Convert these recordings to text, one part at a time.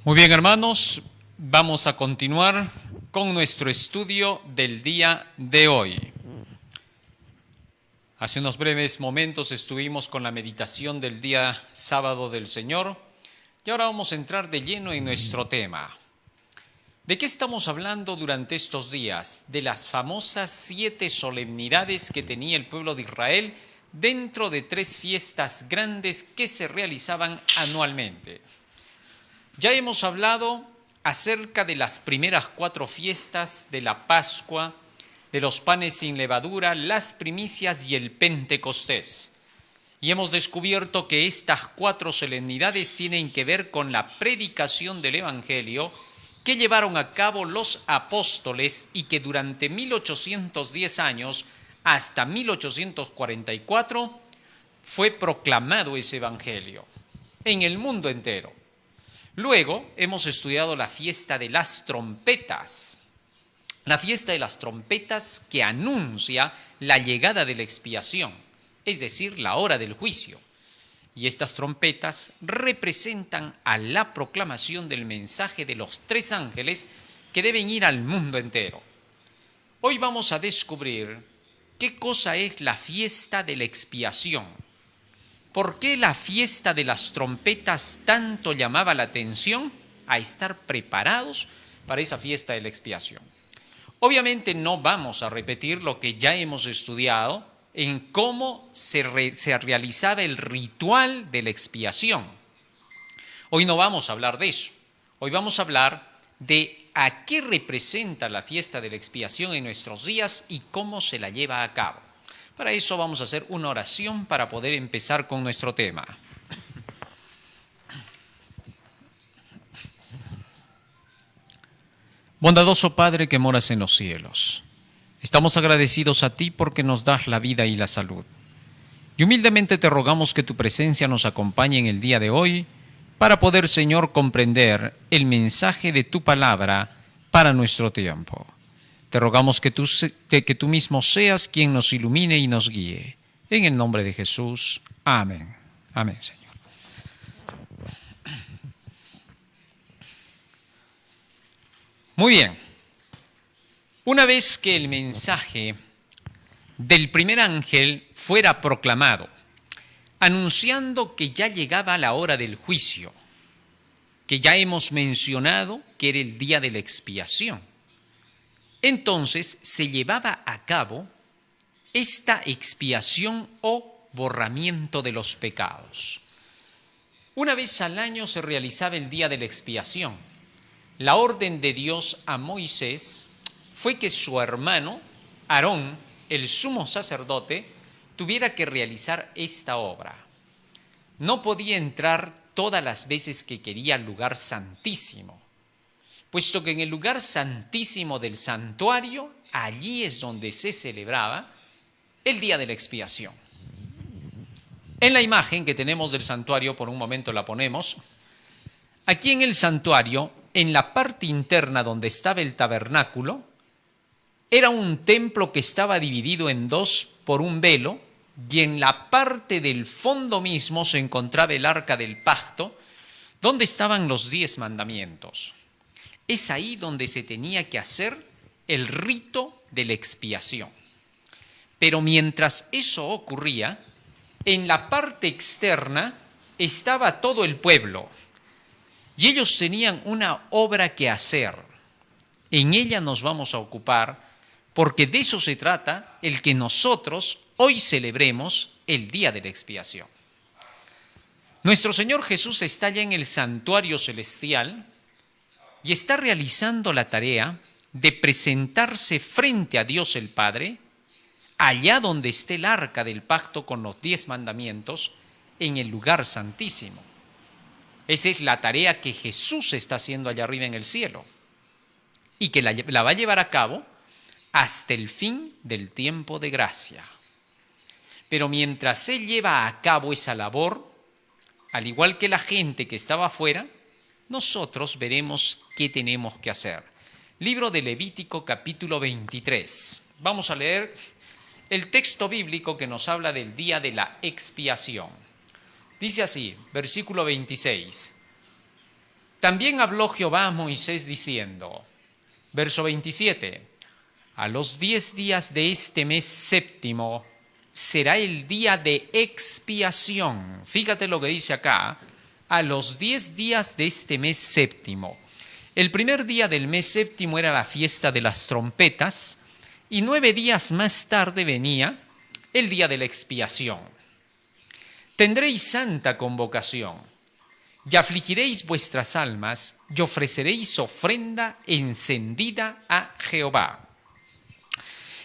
Muy bien, hermanos, vamos a continuar con nuestro estudio del día de hoy. Hace unos breves momentos estuvimos con la meditación del día sábado del Señor y ahora vamos a entrar de lleno en nuestro tema. ¿De qué estamos hablando durante estos días? De las famosas 7 solemnidades que tenía el pueblo de Israel dentro de 3 fiestas grandes que se realizaban anualmente. Ya hemos hablado acerca de las primeras 4 fiestas de la Pascua, de los panes sin levadura, las primicias y el Pentecostés. Y hemos descubierto que estas 4 solemnidades tienen que ver con la predicación del Evangelio que llevaron a cabo los apóstoles y que durante 1810 años hasta 1844 fue proclamado ese Evangelio en el mundo entero. Luego hemos estudiado la fiesta de las trompetas. La fiesta de las trompetas que anuncia la llegada de la expiación, es decir, la hora del juicio. Y estas trompetas representan a la proclamación del mensaje de los 3 ángeles que deben ir al mundo entero. Hoy vamos a descubrir qué cosa es la fiesta de la expiación. ¿Por qué la fiesta de las trompetas tanto llamaba la atención? A estar preparados para esa fiesta de la expiación. Obviamente no vamos a repetir lo que ya hemos estudiado en cómo se realizaba el ritual de la expiación. Hoy no vamos a hablar de eso. Hoy vamos a hablar de a qué representa la fiesta de la expiación en nuestros días y cómo se la lleva a cabo. Para eso vamos a hacer una oración para poder empezar con nuestro tema. Bondadoso Padre que moras en los cielos, estamos agradecidos a ti porque nos das la vida y la salud. Y humildemente te rogamos que tu presencia nos acompañe en el día de hoy para poder, Señor, comprender el mensaje de tu palabra para nuestro tiempo. Te rogamos que tú mismo seas quien nos ilumine y nos guíe. En el nombre de Jesús. Amén. Amén, Señor. Muy bien. Una vez que el mensaje del primer ángel fuera proclamado, anunciando que ya llegaba la hora del juicio, que ya hemos mencionado que era el día de la expiación, entonces se llevaba a cabo esta expiación o borramiento de los pecados. Una vez al año se realizaba el día de la expiación. La orden de Dios a Moisés fue que su hermano, Aarón, el sumo sacerdote, tuviera que realizar esta obra. No podía entrar todas las veces que quería al lugar santísimo, puesto que en el lugar santísimo del santuario, allí es donde se celebraba el día de la expiación. En la imagen que tenemos del santuario, por un momento la ponemos, aquí en el santuario, en la parte interna donde estaba el tabernáculo, era un templo que estaba dividido en 2 por un velo, y en la parte del fondo mismo se encontraba el arca del pacto, donde estaban los 10 mandamientos. Es ahí donde se tenía que hacer el rito de la expiación. Pero mientras eso ocurría, en la parte externa estaba todo el pueblo y ellos tenían una obra que hacer. En ella nos vamos a ocupar porque de eso se trata el que nosotros hoy celebremos el día de la expiación. Nuestro Señor Jesús está ya en el santuario celestial y está realizando la tarea de presentarse frente a Dios el Padre, allá donde esté el arca del pacto con los 10 mandamientos, en el lugar santísimo. Esa es la tarea que Jesús está haciendo allá arriba en el cielo y que la va a llevar a cabo hasta el fin del tiempo de gracia. Pero mientras Él lleva a cabo esa labor, al igual que la gente que estaba afuera, nosotros veremos qué tenemos que hacer. Libro de Levítico, capítulo 23. Vamos a leer el texto bíblico que nos habla del día de la expiación. Dice así, versículo 26. También habló Jehová a Moisés diciendo, verso 27, a los 10 días de este mes séptimo será el día de expiación. Fíjate lo que dice acá, a los 10 días de este mes séptimo. El primer día del mes séptimo era la fiesta de las trompetas y 9 días más tarde venía el día de la expiación. Tendréis santa convocación y afligiréis vuestras almas y ofreceréis ofrenda encendida a Jehová.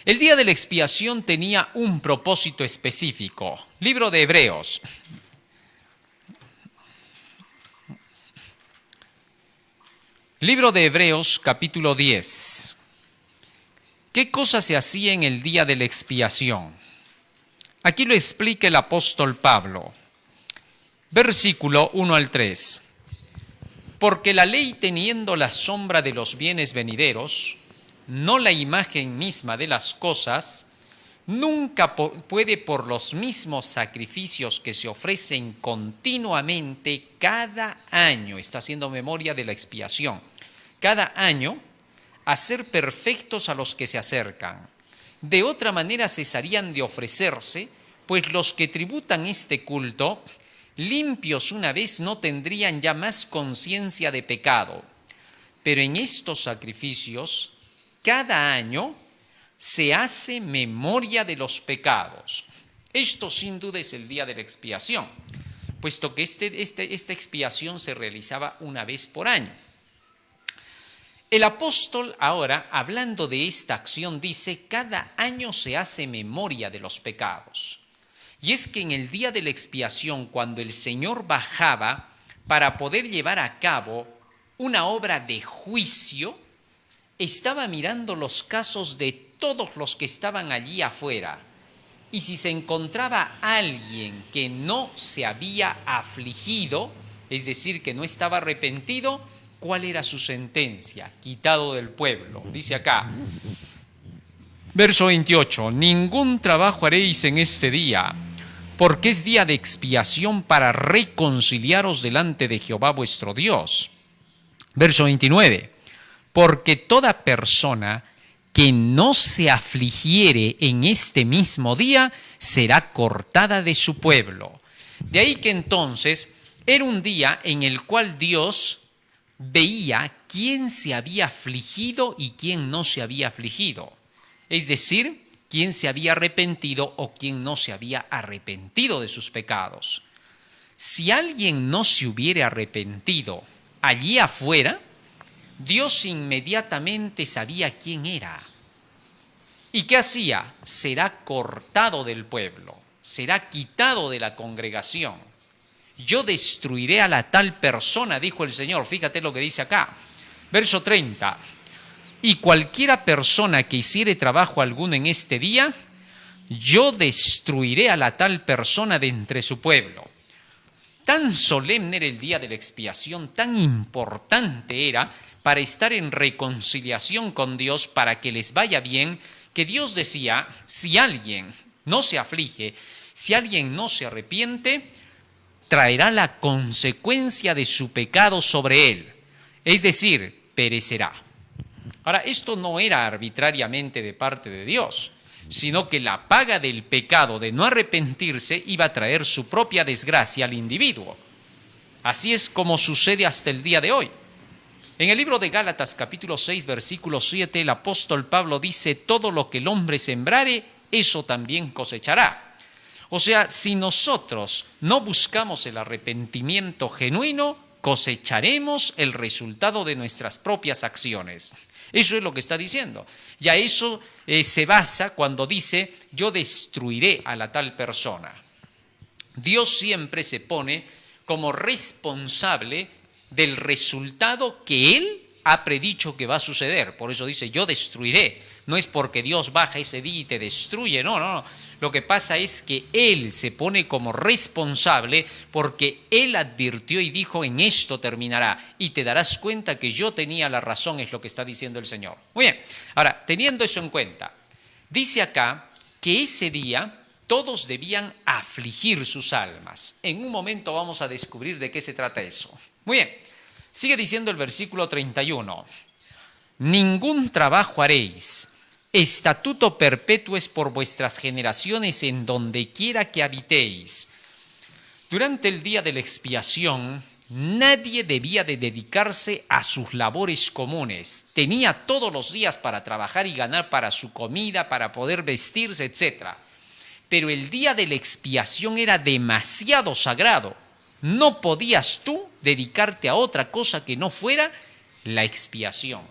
El día de la expiación tenía un propósito específico. Libro de Hebreos. Libro de Hebreos, capítulo 10. ¿Qué cosa se hacía en el día de la expiación? Aquí lo explica el apóstol Pablo. Versículo 1 al 3. Porque la ley, teniendo la sombra de los bienes venideros, no la imagen misma de las cosas, nunca puede por los mismos sacrificios que se ofrecen continuamente cada año, está haciendo memoria de la expiación, cada año, hacer perfectos a los que se acercan. De otra manera cesarían de ofrecerse, pues los que tributan este culto, limpios una vez, no tendrían ya más conciencia de pecado. Pero en estos sacrificios, cada año se hace memoria de los pecados. Esto sin duda es el día de la expiación, puesto que esta expiación se realizaba una vez por año. El apóstol ahora, hablando de esta acción, dice, cada año se hace memoria de los pecados. Y es que en el día de la expiación, cuando el Señor bajaba para poder llevar a cabo una obra de juicio, estaba mirando los casos de todos los que estaban allí afuera. Y si se encontraba alguien que no se había afligido, es decir, que no estaba arrepentido, ¿cuál era su sentencia? Quitado del pueblo. Dice acá, verso 28, ningún trabajo haréis en este día, porque es día de expiación para reconciliaros delante de Jehová vuestro Dios. Verso 29, porque toda persona que no se afligiere en este mismo día será cortada de su pueblo. De ahí que entonces era un día en el cual Dios veía quién se había afligido y quién no se había afligido. Es decir, quién se había arrepentido o quién no se había arrepentido de sus pecados. Si alguien no se hubiera arrepentido allí afuera, Dios inmediatamente sabía quién era. ¿Y qué hacía? Será cortado del pueblo, será quitado de la congregación. Yo destruiré a la tal persona, dijo el Señor. Fíjate lo que dice acá. Verso 30. Y cualquiera persona que hiciere trabajo alguno en este día, yo destruiré a la tal persona de entre su pueblo. Tan solemne era el día de la expiación, tan importante era para estar en reconciliación con Dios, para que les vaya bien, que Dios decía, si alguien no se aflige, si alguien no se arrepiente, traerá la consecuencia de su pecado sobre él, es decir, perecerá. Ahora, esto no era arbitrariamente de parte de Dios, sino que la paga del pecado de no arrepentirse iba a traer su propia desgracia al individuo. Así es como sucede hasta el día de hoy. En el libro de Gálatas, capítulo 6, versículo 7, el apóstol Pablo dice, todo lo que el hombre sembrare, eso también cosechará. O sea, si nosotros no buscamos el arrepentimiento genuino, cosecharemos el resultado de nuestras propias acciones. Eso es lo que está diciendo. Y a eso se basa cuando dice, yo destruiré a la tal persona. Dios siempre se pone como responsable del resultado que Él ha predicho que va a suceder. Por eso dice, yo destruiré. No es porque Dios baja ese día y te destruye, no. Lo que pasa es que Él se pone como responsable porque Él advirtió y dijo, en esto terminará. Y te darás cuenta que yo tenía la razón, es lo que está diciendo el Señor. Muy bien, ahora, teniendo eso en cuenta, dice acá que ese día todos debían afligir sus almas. En un momento vamos a descubrir de qué se trata eso. Muy bien. Sigue diciendo el versículo 31. Ningún trabajo haréis. Estatuto perpetuo es por vuestras generaciones en donde quiera que habitéis. Durante el día de la expiación, nadie debía de dedicarse a sus labores comunes. Tenía todos los días para trabajar y ganar para su comida, para poder vestirse, etc. Pero el día de la expiación era demasiado sagrado. No podías tú dedicarte a otra cosa que no fuera la expiación.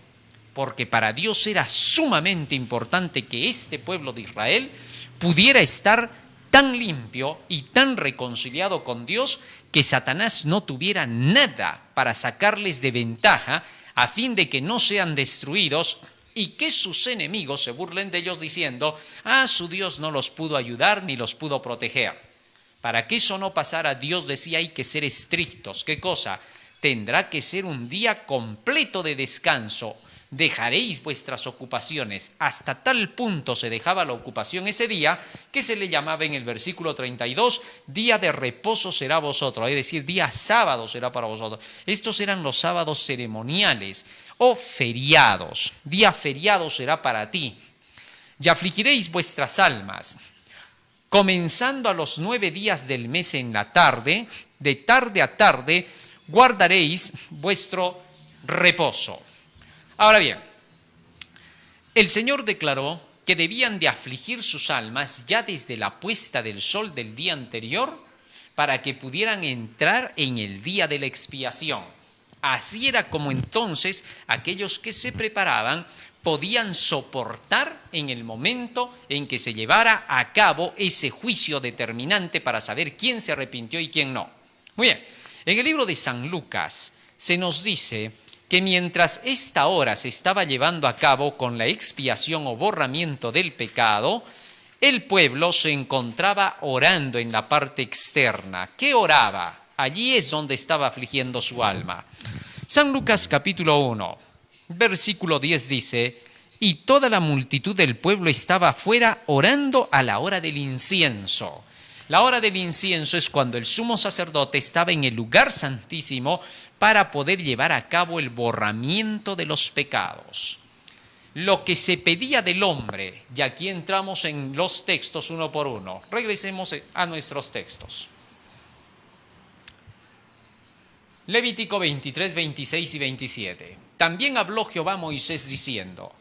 Porque para Dios era sumamente importante que este pueblo de Israel pudiera estar tan limpio y tan reconciliado con Dios que Satanás no tuviera nada para sacarles de ventaja a fin de que no sean destruidos y que sus enemigos se burlen de ellos diciendo, su Dios no los pudo ayudar ni los pudo proteger. Para que eso no pasara, Dios decía hay que ser estrictos. ¿Qué cosa? Tendrá que ser un día completo de descanso. Dejaréis vuestras ocupaciones. Hasta tal punto se dejaba la ocupación ese día que se le llamaba en el versículo 32, día de reposo será vosotros, es decir, día sábado será para vosotros. Estos eran los sábados ceremoniales o feriados. Día feriado será para ti. Y afligiréis vuestras almas. Comenzando a los 9 días del mes en la tarde, de tarde a tarde, guardaréis vuestro reposo. Ahora bien, el Señor declaró que debían de afligir sus almas ya desde la puesta del sol del día anterior para que pudieran entrar en el día de la expiación. Así era como entonces aquellos que se preparaban podían soportar en el momento en que se llevara a cabo ese juicio determinante para saber quién se arrepintió y quién no. Muy bien, en el libro de San Lucas se nos dice que mientras esta hora se estaba llevando a cabo con la expiación o borramiento del pecado, el pueblo se encontraba orando en la parte externa. ¿Qué oraba? Allí es donde estaba afligiendo su alma. San Lucas capítulo 1, versículo 10 dice, y toda la multitud del pueblo estaba afuera orando a la hora del incienso. La hora del incienso es cuando el sumo sacerdote estaba en el lugar santísimo para poder llevar a cabo el borramiento de los pecados. Lo que se pedía del hombre, y aquí entramos en los textos uno por uno. Regresemos a nuestros textos. Levítico 23, 26 y 27. También habló Jehová a Moisés diciendo,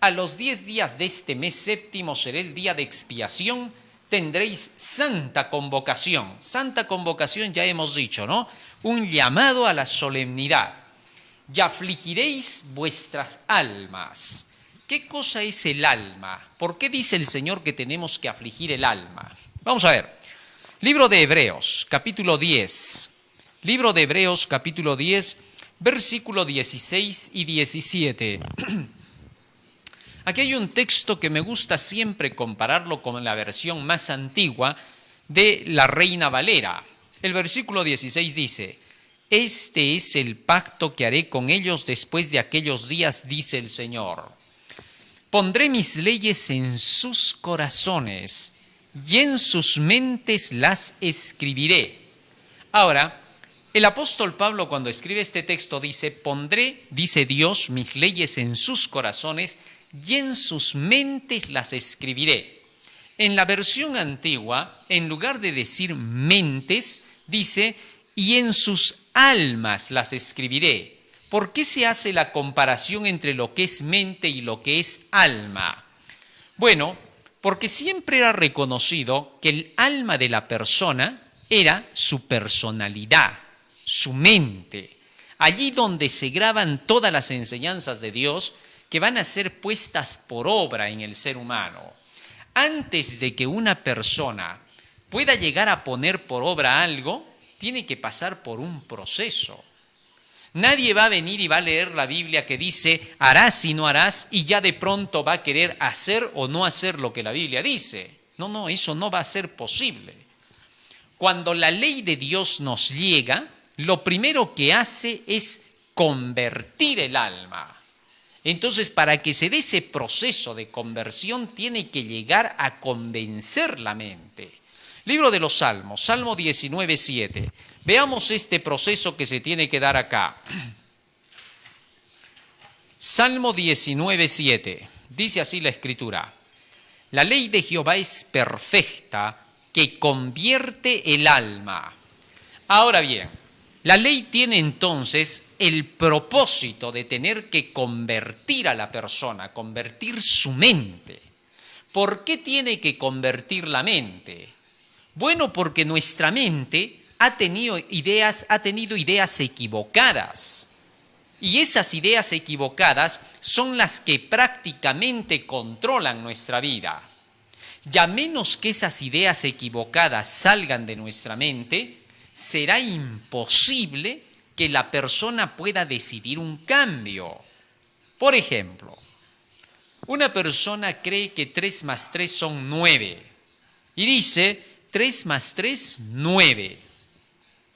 a los 10 días de este mes séptimo será el día de expiación, tendréis santa convocación. Santa convocación ya hemos dicho, ¿no? Un llamado a la solemnidad. Y afligiréis vuestras almas. ¿Qué cosa es el alma? ¿Por qué dice el Señor que tenemos que afligir el alma? Vamos a ver. Libro de Hebreos, capítulo 10. Libro de Hebreos, capítulo 10, versículo 16 y 17. Aquí hay un texto que me gusta siempre compararlo con la versión más antigua de la Reina Valera. El versículo 16 dice, este es el pacto que haré con ellos después de aquellos días, dice el Señor. Pondré mis leyes en sus corazones y en sus mentes las escribiré. Ahora, el apóstol Pablo cuando escribe este texto dice, pondré, dice Dios, mis leyes en sus corazones y en sus mentes las escribiré. En la versión antigua, en lugar de decir mentes, dice, y en sus almas las escribiré. ¿Por qué se hace la comparación entre lo que es mente y lo que es alma? Bueno, porque siempre era reconocido que el alma de la persona era su personalidad, su mente. Allí donde se graban todas las enseñanzas de Dios que van a ser puestas por obra en el ser humano. Antes de que una persona pueda llegar a poner por obra algo, tiene que pasar por un proceso. Nadie va a venir y va a leer la Biblia que dice harás y no harás y ya de pronto va a querer hacer o no hacer lo que la Biblia dice. No, eso no va a ser posible. Cuando la ley de Dios nos llega, lo primero que hace es convertir el alma. Entonces, para que se dé ese proceso de conversión, tiene que llegar a convencer la mente. Libro de los Salmos, Salmo 19, 7. Veamos este proceso que se tiene que dar acá. Salmo 19:7. Dice así la Escritura: la ley de Jehová es perfecta, que convierte el alma. Ahora bien, la ley tiene entonces el propósito de tener que convertir a la persona, convertir su mente. ¿Por qué tiene que convertir la mente? Bueno, porque nuestra mente ha tenido ideas equivocadas. Y esas ideas equivocadas son las que prácticamente controlan nuestra vida. Y a menos que esas ideas equivocadas salgan de nuestra mente, será imposible que la persona pueda decidir un cambio. Por ejemplo, una persona cree que 3 más 3 son 9 y dice 3 más 3, 9.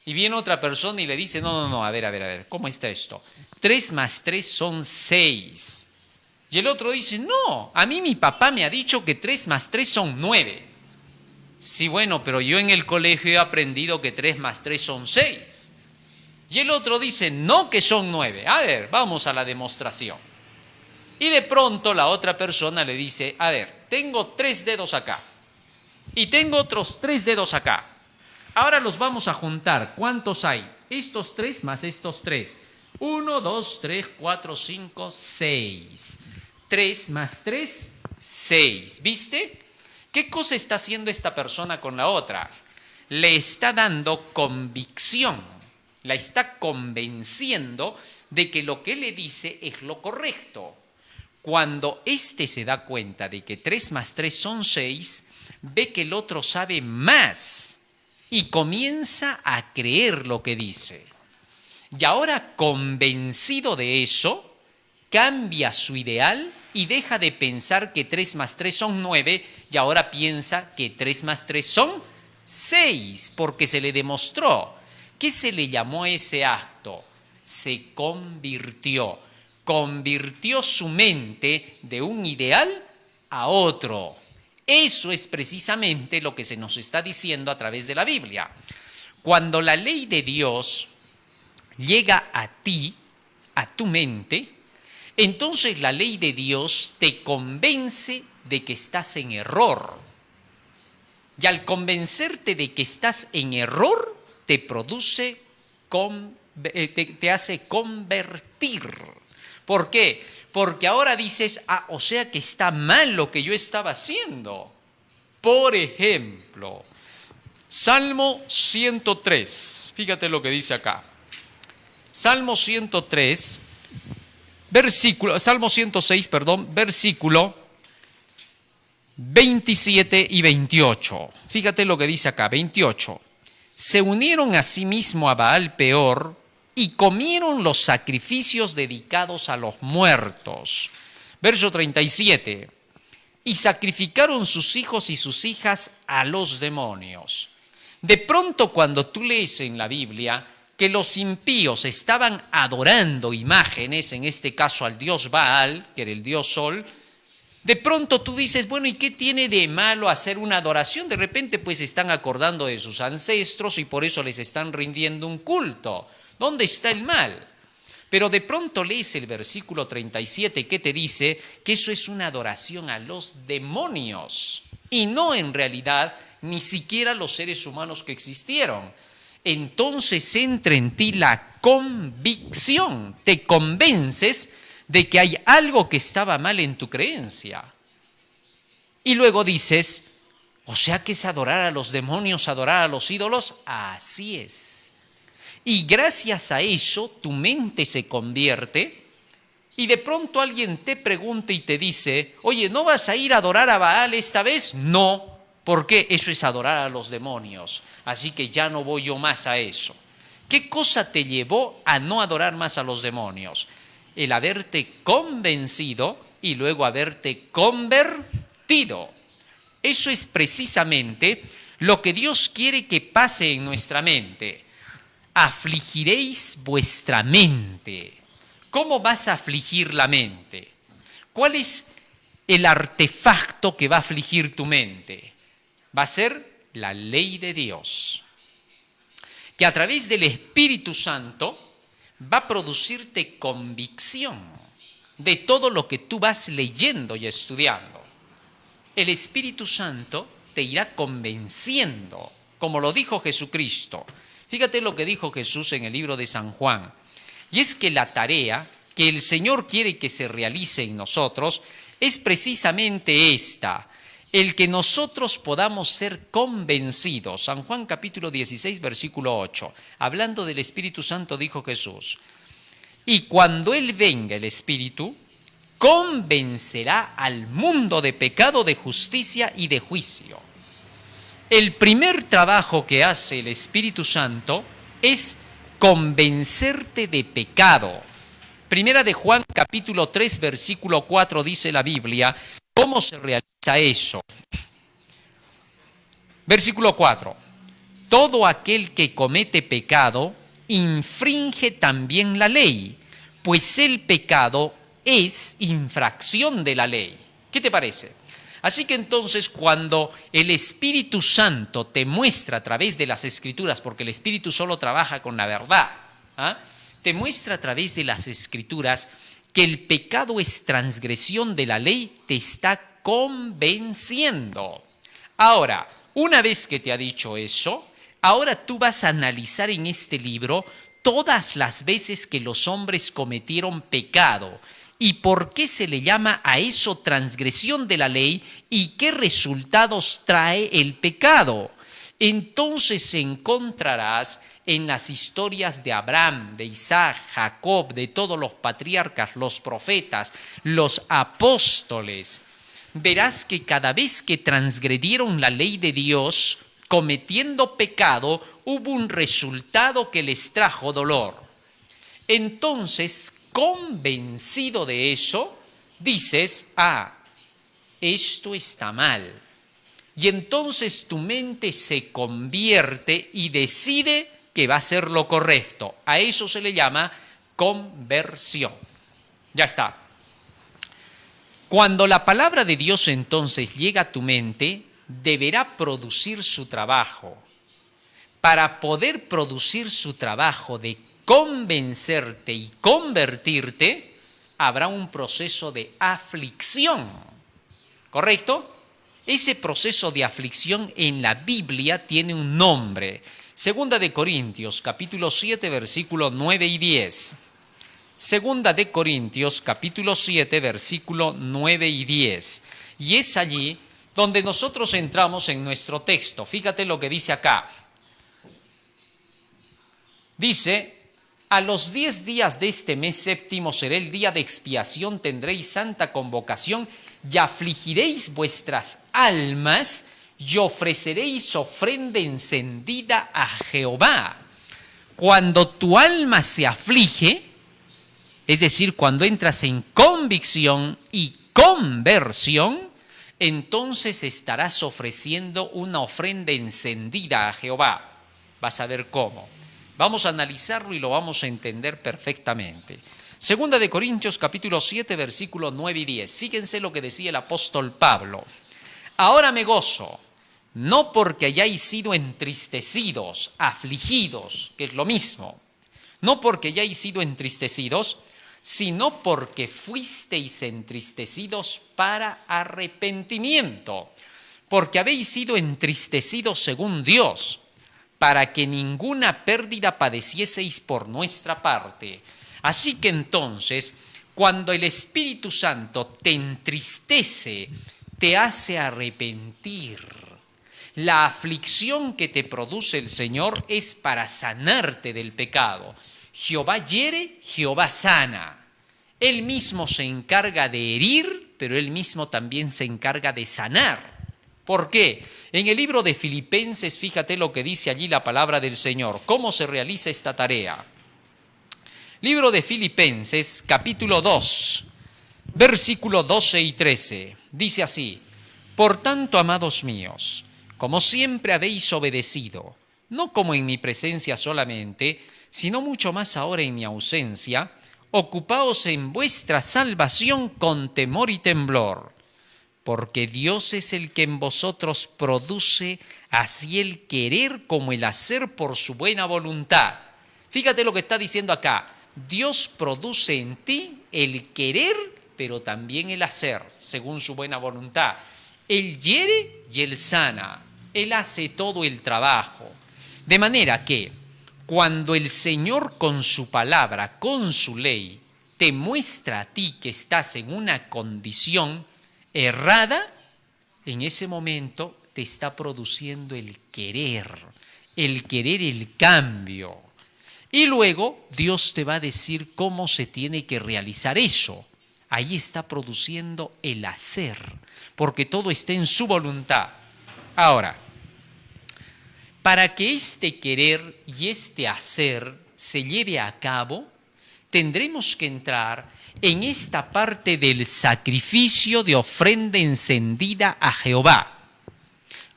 Y viene otra persona y le dice, no, a ver, ¿cómo está esto? 3 más 3 son 6. Y el otro dice, no, a mí mi papá me ha dicho que 3 más 3 son 9. Sí, bueno, pero yo en el colegio he aprendido que 3 más 3 son 6. Y el otro dice, no, que son 9. A ver, vamos a la demostración. Y de pronto la otra persona le dice, a ver, tengo 3 dedos acá y tengo otros 3 dedos acá. Ahora los vamos a juntar. ¿Cuántos hay? Estos 3 más estos 3. 1, 2, 3, 4, 5, 6. 3 más 3, 6. ¿Viste? ¿Qué cosa está haciendo esta persona con la otra? Le está dando convicción. La está convenciendo de que lo que le dice es lo correcto. Cuando éste se da cuenta de que 3 más 3 son 6, ve que el otro sabe más y comienza a creer lo que dice. Y ahora, convencido de eso, cambia su ideal y deja de pensar que 3 más 3 son 9 y ahora piensa que 3 más 3 son 6, porque se le demostró. ¿Qué se le llamó a ese acto? Se convirtió. Convirtió su mente de un ideal a otro. Eso es precisamente lo que se nos está diciendo a través de la Biblia. Cuando la ley de Dios llega a ti, a tu mente, entonces la ley de Dios te convence de que estás en error. Y al convencerte de que estás en error, te hace convertir. ¿Por qué? Porque ahora dices, o sea que está mal lo que yo estaba haciendo. Por ejemplo, Salmo 103, fíjate lo que dice acá. Salmo 106, versículo 27 y 28. Fíjate lo que dice acá, 28. Se unieron a sí mismo a Baal Peor y comieron los sacrificios dedicados a los muertos. Verso 37. Y sacrificaron sus hijos y sus hijas a los demonios. De pronto, cuando tú lees en la Biblia que los impíos estaban adorando imágenes, en este caso al dios Baal, que era el dios Sol, de pronto tú dices, bueno, ¿y qué tiene de malo hacer una adoración? De repente pues están acordando de sus ancestros y por eso les están rindiendo un culto. ¿Dónde está el mal? Pero de pronto lees el versículo 37 que te dice que eso es una adoración a los demonios y no en realidad ni siquiera los seres humanos que existieron. Entonces entra en ti la convicción, te convences de que hay algo que estaba mal en tu creencia. Y luego dices, o sea que es adorar a los demonios, adorar a los ídolos. Así es. Y gracias a eso tu mente se convierte y de pronto alguien te pregunta y te dice, oye, ¿no vas a ir a adorar a Baal esta vez? No, ¿por qué? Eso es adorar a los demonios, así que ya no voy yo más a eso. ¿Qué cosa te llevó a no adorar más a los demonios? El haberte convencido y luego haberte convertido. Eso es precisamente lo que Dios quiere que pase en nuestra mente. Afligiréis vuestra mente. ¿Cómo vas a afligir la mente? ¿Cuál es el artefacto que va a afligir tu mente? Va a ser la ley de Dios, que a través del Espíritu Santo va a producirte convicción. de todo lo que tú vas leyendo y estudiando. El Espíritu Santo te irá convenciendo, como lo dijo Jesucristo. Fíjate lo que dijo Jesús en el libro de San Juan. Y es que la tarea que el Señor quiere que se realice en nosotros es precisamente esta: el que nosotros podamos ser convencidos. San Juan capítulo 16, versículo 8. Hablando del Espíritu Santo, dijo Jesús: y cuando Él venga, el Espíritu, convencerá al mundo de pecado, de justicia y de juicio. El primer trabajo que hace el Espíritu Santo es convencerte de pecado. Primera de Juan capítulo 3, versículo 4 dice la Biblia, ¿cómo se realiza eso? Versículo 4. Todo aquel que comete pecado infringe también la ley, pues el pecado es infracción de la ley. ¿Qué te parece? Así que entonces cuando el Espíritu Santo te muestra a través de las Escrituras, porque el Espíritu solo trabaja con la verdad, te muestra a través de las Escrituras que el pecado es transgresión de la ley, te está convenciendo. Ahora, una vez que te ha dicho eso, ahora tú vas a analizar en este libro todas las veces que los hombres cometieron pecado y por qué se le llama a eso transgresión de la ley y qué resultados trae el pecado. Entonces encontrarás en las historias de Abraham, de Isaac, Jacob, de todos los patriarcas, los profetas, los apóstoles, verás que cada vez que transgredieron la ley de Dios, cometiendo pecado, hubo un resultado que les trajo dolor. Entonces, convencido de eso, dices, esto está mal. Y entonces tu mente se convierte y decide que va a ser lo correcto. A eso se le llama conversión. Ya está. Cuando la palabra de Dios entonces llega a tu mente, deberá producir su trabajo. Para poder producir su trabajo de convencerte y convertirte, habrá un proceso de aflicción. ¿Correcto? Ese proceso de aflicción en la Biblia tiene un nombre. Segunda de Corintios, capítulo 7, versículos 9 y 10. Segunda de Corintios, capítulo 7, versículo 9 y 10. Y es allí donde nosotros entramos en nuestro texto. Fíjate lo que dice acá. Dice, a los 10 días de este mes séptimo será el día de expiación, tendréis santa convocación y afligiréis vuestras almas y ofreceréis ofrenda encendida a Jehová. Cuando tu alma se aflige, es decir, cuando entras en convicción y conversión, entonces estarás ofreciendo una ofrenda encendida a Jehová. Vas a ver cómo. Vamos a analizarlo y lo vamos a entender perfectamente. Segunda de Corintios capítulo 7, versículos 9 y 10. Fíjense lo que decía el apóstol Pablo. Ahora me gozo, no porque hayáis sido entristecidos, afligidos, que es lo mismo. No porque hayáis sido entristecidos, sino porque fuisteis entristecidos para arrepentimiento. Porque habéis sido entristecidos según Dios, para que ninguna pérdida padecieseis por nuestra parte. Así que entonces, cuando el Espíritu Santo te entristece, te hace arrepentir. La aflicción que te produce el Señor es para sanarte del pecado. Jehová hiere, Jehová sana. Él mismo se encarga de herir, pero Él mismo también se encarga de sanar. ¿Por qué? En el libro de Filipenses, fíjate lo que dice allí la palabra del Señor. ¿Cómo se realiza esta tarea? Libro de Filipenses, capítulo 2, versículos 12 y 13. Dice así: por tanto, amados míos, como siempre habéis obedecido, no como en mi presencia solamente, sino mucho más ahora en mi ausencia, ocupaos en vuestra salvación con temor y temblor, porque Dios es el que en vosotros produce así el querer como el hacer por su buena voluntad. Fíjate lo que está diciendo acá. Dios produce en ti el querer, pero también el hacer, según su buena voluntad. Él hiere y Él sana. Él hace todo el trabajo. De manera que cuando el Señor con su palabra, con su ley, te muestra a ti que estás en una condición errada, en ese momento te está produciendo el querer el cambio. Y luego Dios te va a decir cómo se tiene que realizar eso. Ahí está produciendo el hacer, porque todo está en su voluntad. Ahora, para que este querer y este hacer se lleve a cabo, tendremos que entrar en esta parte del sacrificio de ofrenda encendida a Jehová.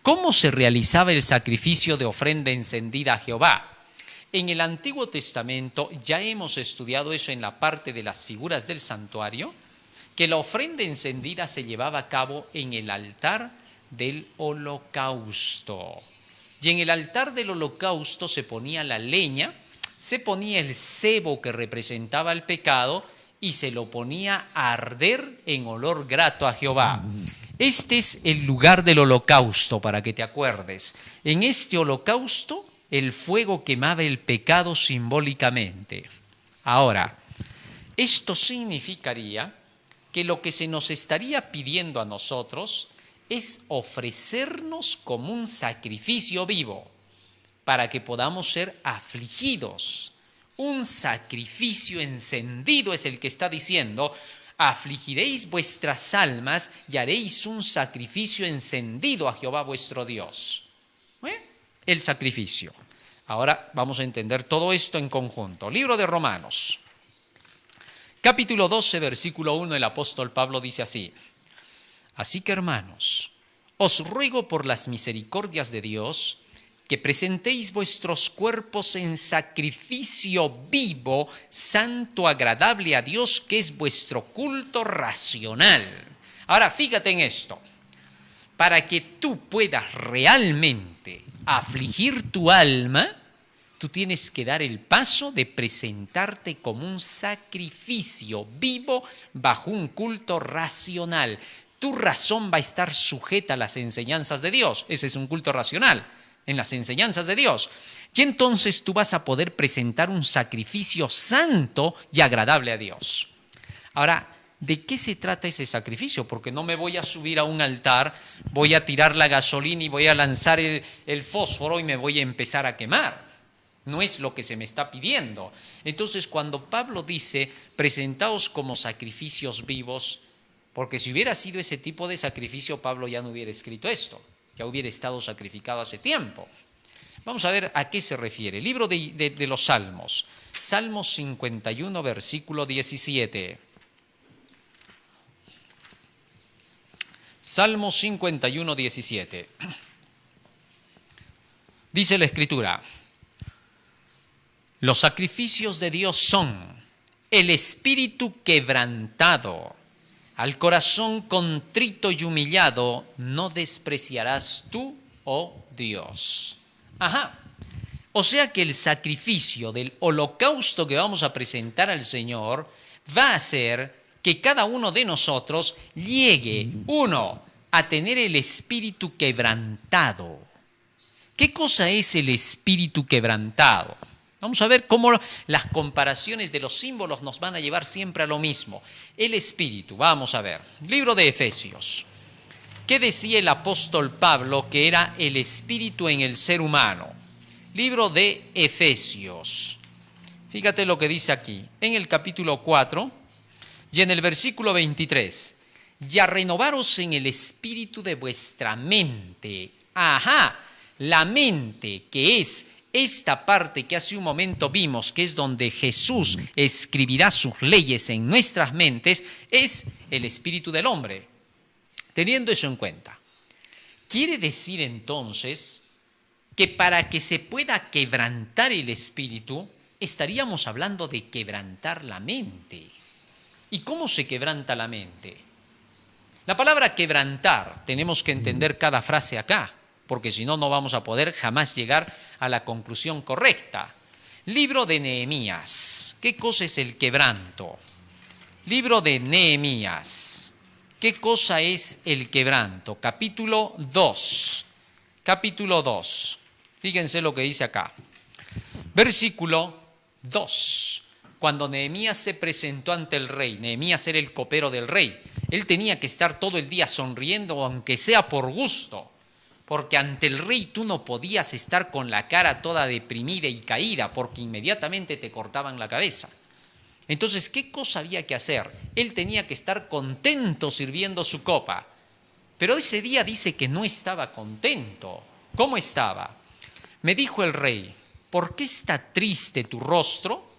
¿Cómo se realizaba el sacrificio de ofrenda encendida a Jehová? En el Antiguo Testamento ya hemos estudiado eso en la parte de las figuras del santuario, que la ofrenda encendida se llevaba a cabo en el altar del holocausto. Y en el altar del holocausto se ponía la leña, se ponía el sebo que representaba el pecado y se lo ponía a arder en olor grato a Jehová. Este es el lugar del holocausto, para que te acuerdes. En este holocausto el fuego quemaba el pecado simbólicamente. Ahora, esto significaría que lo que se nos estaría pidiendo a nosotros es ofrecernos como un sacrificio vivo para que podamos ser afligidos. Un sacrificio encendido es el que está diciendo: afligiréis vuestras almas y haréis un sacrificio encendido a Jehová vuestro Dios. El sacrificio. Ahora vamos a entender todo esto en conjunto. Libro de Romanos, capítulo 12, versículo 1, el apóstol Pablo dice así: así que, hermanos, os ruego por las misericordias de Dios que presentéis vuestros cuerpos en sacrificio vivo, santo, agradable a Dios, que es vuestro culto racional. Ahora, fíjate en esto. Para que tú puedas realmente afligir tu alma, tú tienes que dar el paso de presentarte como un sacrificio vivo bajo un culto racional. Tu razón va a estar sujeta a las enseñanzas de Dios. Ese es un culto racional, en las enseñanzas de Dios. Y entonces tú vas a poder presentar un sacrificio santo y agradable a Dios. Ahora, ¿de qué se trata ese sacrificio? Porque no me voy a subir a un altar, voy a tirar la gasolina y voy a lanzar el fósforo y me voy a empezar a quemar. No es lo que se me está pidiendo. Entonces, cuando Pablo dice, presentaos como sacrificios vivos, porque si hubiera sido ese tipo de sacrificio, Pablo ya no hubiera escrito esto, ya hubiera estado sacrificado hace tiempo. Vamos a ver a qué se refiere. Libro de los Salmos, Salmos 51, versículo 17. Salmos 51, 17. Dice la Escritura: los sacrificios de Dios son el espíritu quebrantado, al corazón contrito y humillado no despreciarás tú, oh Dios. Ajá. O sea que el sacrificio del holocausto que vamos a presentar al Señor va a hacer que cada uno de nosotros llegue, uno, a tener el espíritu quebrantado. ¿Qué cosa es el espíritu quebrantado? Vamos a ver cómo las comparaciones de los símbolos nos van a llevar siempre a lo mismo. El espíritu, vamos a ver. Libro de Efesios. ¿Qué decía el apóstol Pablo que era el espíritu en el ser humano? Libro de Efesios. Fíjate lo que dice aquí, en el capítulo 4 y en el versículo 23. Y a renovaros en el espíritu de vuestra mente. Ajá, la mente, que es esta parte que hace un momento vimos, que es donde Jesús escribirá sus leyes en nuestras mentes, es el espíritu del hombre. Teniendo eso en cuenta, quiere decir entonces que para que se pueda quebrantar el espíritu, estaríamos hablando de quebrantar la mente. ¿Y cómo se quebranta la mente? La palabra quebrantar, tenemos que entender cada frase acá, porque si no, no vamos a poder jamás llegar a la conclusión correcta. Libro de Nehemías. ¿Qué cosa es el quebranto? Libro de Nehemías. ¿Qué cosa es el quebranto? Capítulo 2. Capítulo 2. Fíjense lo que dice acá. Versículo 2. Cuando Nehemías se presentó ante el rey, Nehemías era el copero del rey, él tenía que estar todo el día sonriendo, aunque sea por gusto, porque ante el rey tú no podías estar con la cara toda deprimida y caída, porque inmediatamente te cortaban la cabeza. Entonces, ¿qué cosa había que hacer? Él tenía que estar contento sirviendo su copa, pero ese día dice que no estaba contento. ¿Cómo estaba? Me dijo el rey, ¿por qué está triste tu rostro?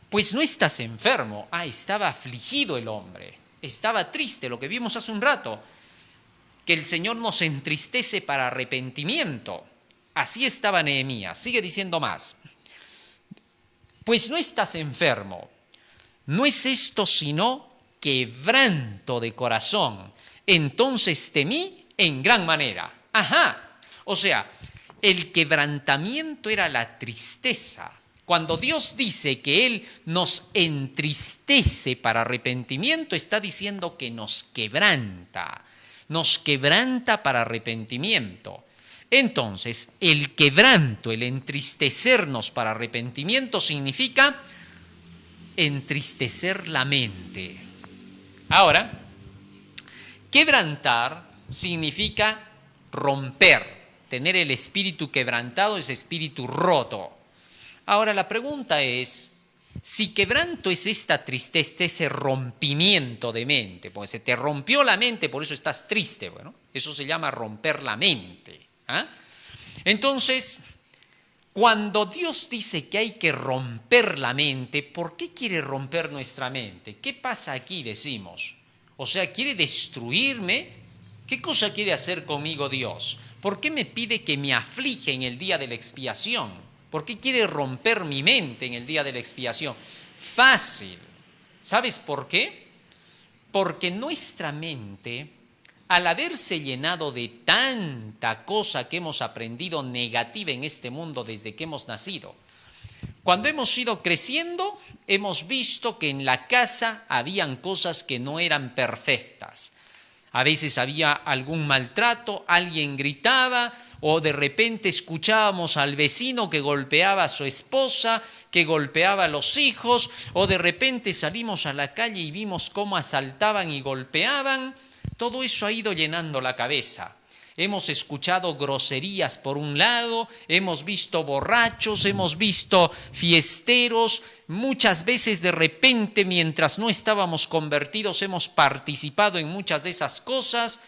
Pues no estás enfermo. Estaba afligido el hombre. Estaba triste, lo que vimos hace un rato. Que el Señor nos entristece para arrepentimiento. Así estaba Nehemías. Sigue diciendo más. Pues no estás enfermo. No es esto sino quebranto de corazón. Entonces temí en gran manera. O sea, el quebrantamiento era la tristeza. Cuando Dios dice que Él nos entristece para arrepentimiento, está diciendo que nos quebranta para arrepentimiento. Entonces, el quebranto, el entristecernos para arrepentimiento significa entristecer la mente. Ahora, quebrantar significa romper, tener el espíritu quebrantado, ese espíritu roto. Ahora la pregunta es, si quebranto es esta tristeza, ese rompimiento de mente, porque se te rompió la mente, por eso estás triste, bueno, eso se llama romper la mente. Entonces, cuando Dios dice que hay que romper la mente, ¿por qué quiere romper nuestra mente? ¿Qué pasa aquí, decimos? O sea, ¿quiere destruirme? ¿Qué cosa quiere hacer conmigo Dios? ¿Por qué me pide que me aflige en el día de la expiación? ¿Por qué quiere romper mi mente en el día de la expiación? Fácil. ¿Sabes por qué? Porque nuestra mente, al haberse llenado de tanta cosa que hemos aprendido negativa en este mundo desde que hemos nacido, cuando hemos ido creciendo, hemos visto que en la casa habían cosas que no eran perfectas. A veces había algún maltrato, alguien gritaba o de repente escuchábamos al vecino que golpeaba a su esposa, que golpeaba a los hijos, o de repente salimos a la calle y vimos cómo asaltaban y golpeaban. Todo eso ha ido llenando la cabeza. Hemos escuchado groserías por un lado, hemos visto borrachos, hemos visto fiesteros. Muchas veces de repente, mientras no estábamos convertidos, hemos participado en muchas de esas cosas.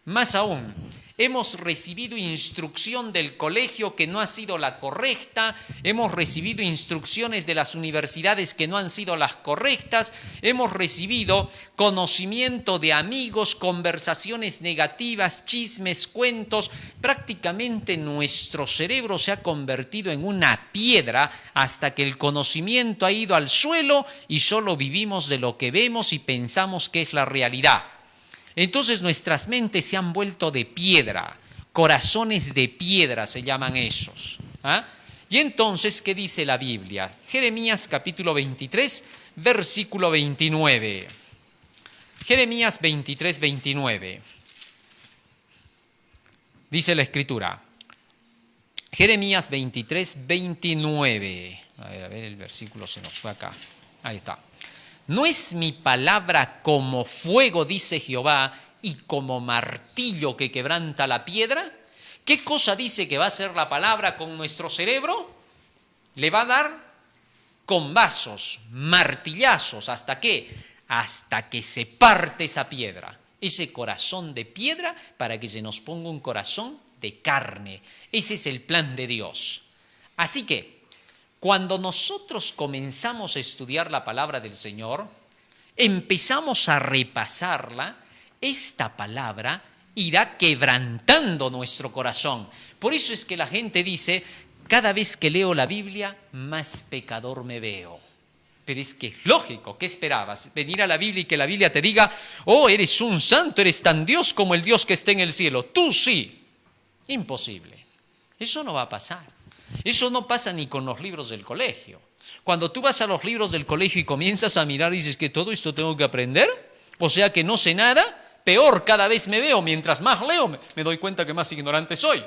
Más aún, hemos recibido instrucción del colegio que no ha sido la correcta, hemos recibido instrucciones de las universidades que no han sido las correctas, hemos recibido conocimiento de amigos, conversaciones negativas, chismes, cuentos. Prácticamente nuestro cerebro se ha convertido en una piedra hasta que el conocimiento ha ido al suelo y solo vivimos de lo que vemos y pensamos que es la realidad. Entonces nuestras mentes se han vuelto de piedra, corazones de piedra se llaman esos. Y entonces, ¿qué dice la Biblia? Jeremías capítulo 23, versículo 29. Jeremías 23, 29. Dice la Escritura. Jeremías 23, 29. A ver, el versículo se nos fue acá. Ahí está. ¿No es mi palabra como fuego, dice Jehová, y como martillo que quebranta la piedra? ¿Qué cosa dice que va a hacer la palabra con nuestro cerebro? Le va a dar combazos, martillazos. ¿Hasta qué? Hasta que se parte esa piedra, ese corazón de piedra, para que se nos ponga un corazón de carne. Ese es el plan de Dios. Así que, cuando nosotros comenzamos a estudiar la palabra del Señor, empezamos a repasarla, esta palabra irá quebrantando nuestro corazón. Por eso es que la gente dice, cada vez que leo la Biblia, más pecador me veo. Pero es que es lógico, ¿qué esperabas? Venir a la Biblia y que la Biblia te diga, oh, eres un santo, eres tan Dios como el Dios que está en el cielo. Tú sí. Imposible. Eso no va a pasar. Eso no pasa ni con los libros del colegio. Cuando tú vas a los libros del colegio y comienzas a mirar y dices que todo esto tengo que aprender, o sea que no sé nada, peor cada vez me veo. Mientras más leo, me doy cuenta que más ignorante soy.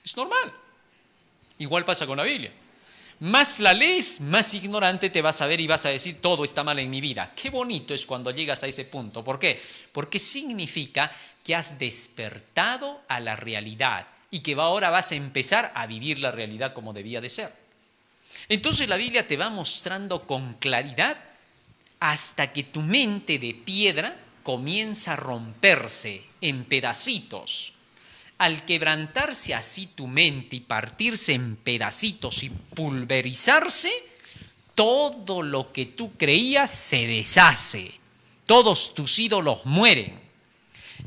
Es normal. Igual pasa con la Biblia. Más la lees, más ignorante te vas a ver y vas a decir, todo está mal en mi vida. Qué bonito es cuando llegas a ese punto. ¿Por qué? Porque significa que has despertado a la realidad y que ahora vas a empezar a vivir la realidad como debía de ser. Entonces la Biblia te va mostrando con claridad hasta que tu mente de piedra comienza a romperse en pedacitos. Al quebrantarse así tu mente y partirse en pedacitos y pulverizarse, todo lo que tú creías se deshace. Todos tus ídolos mueren.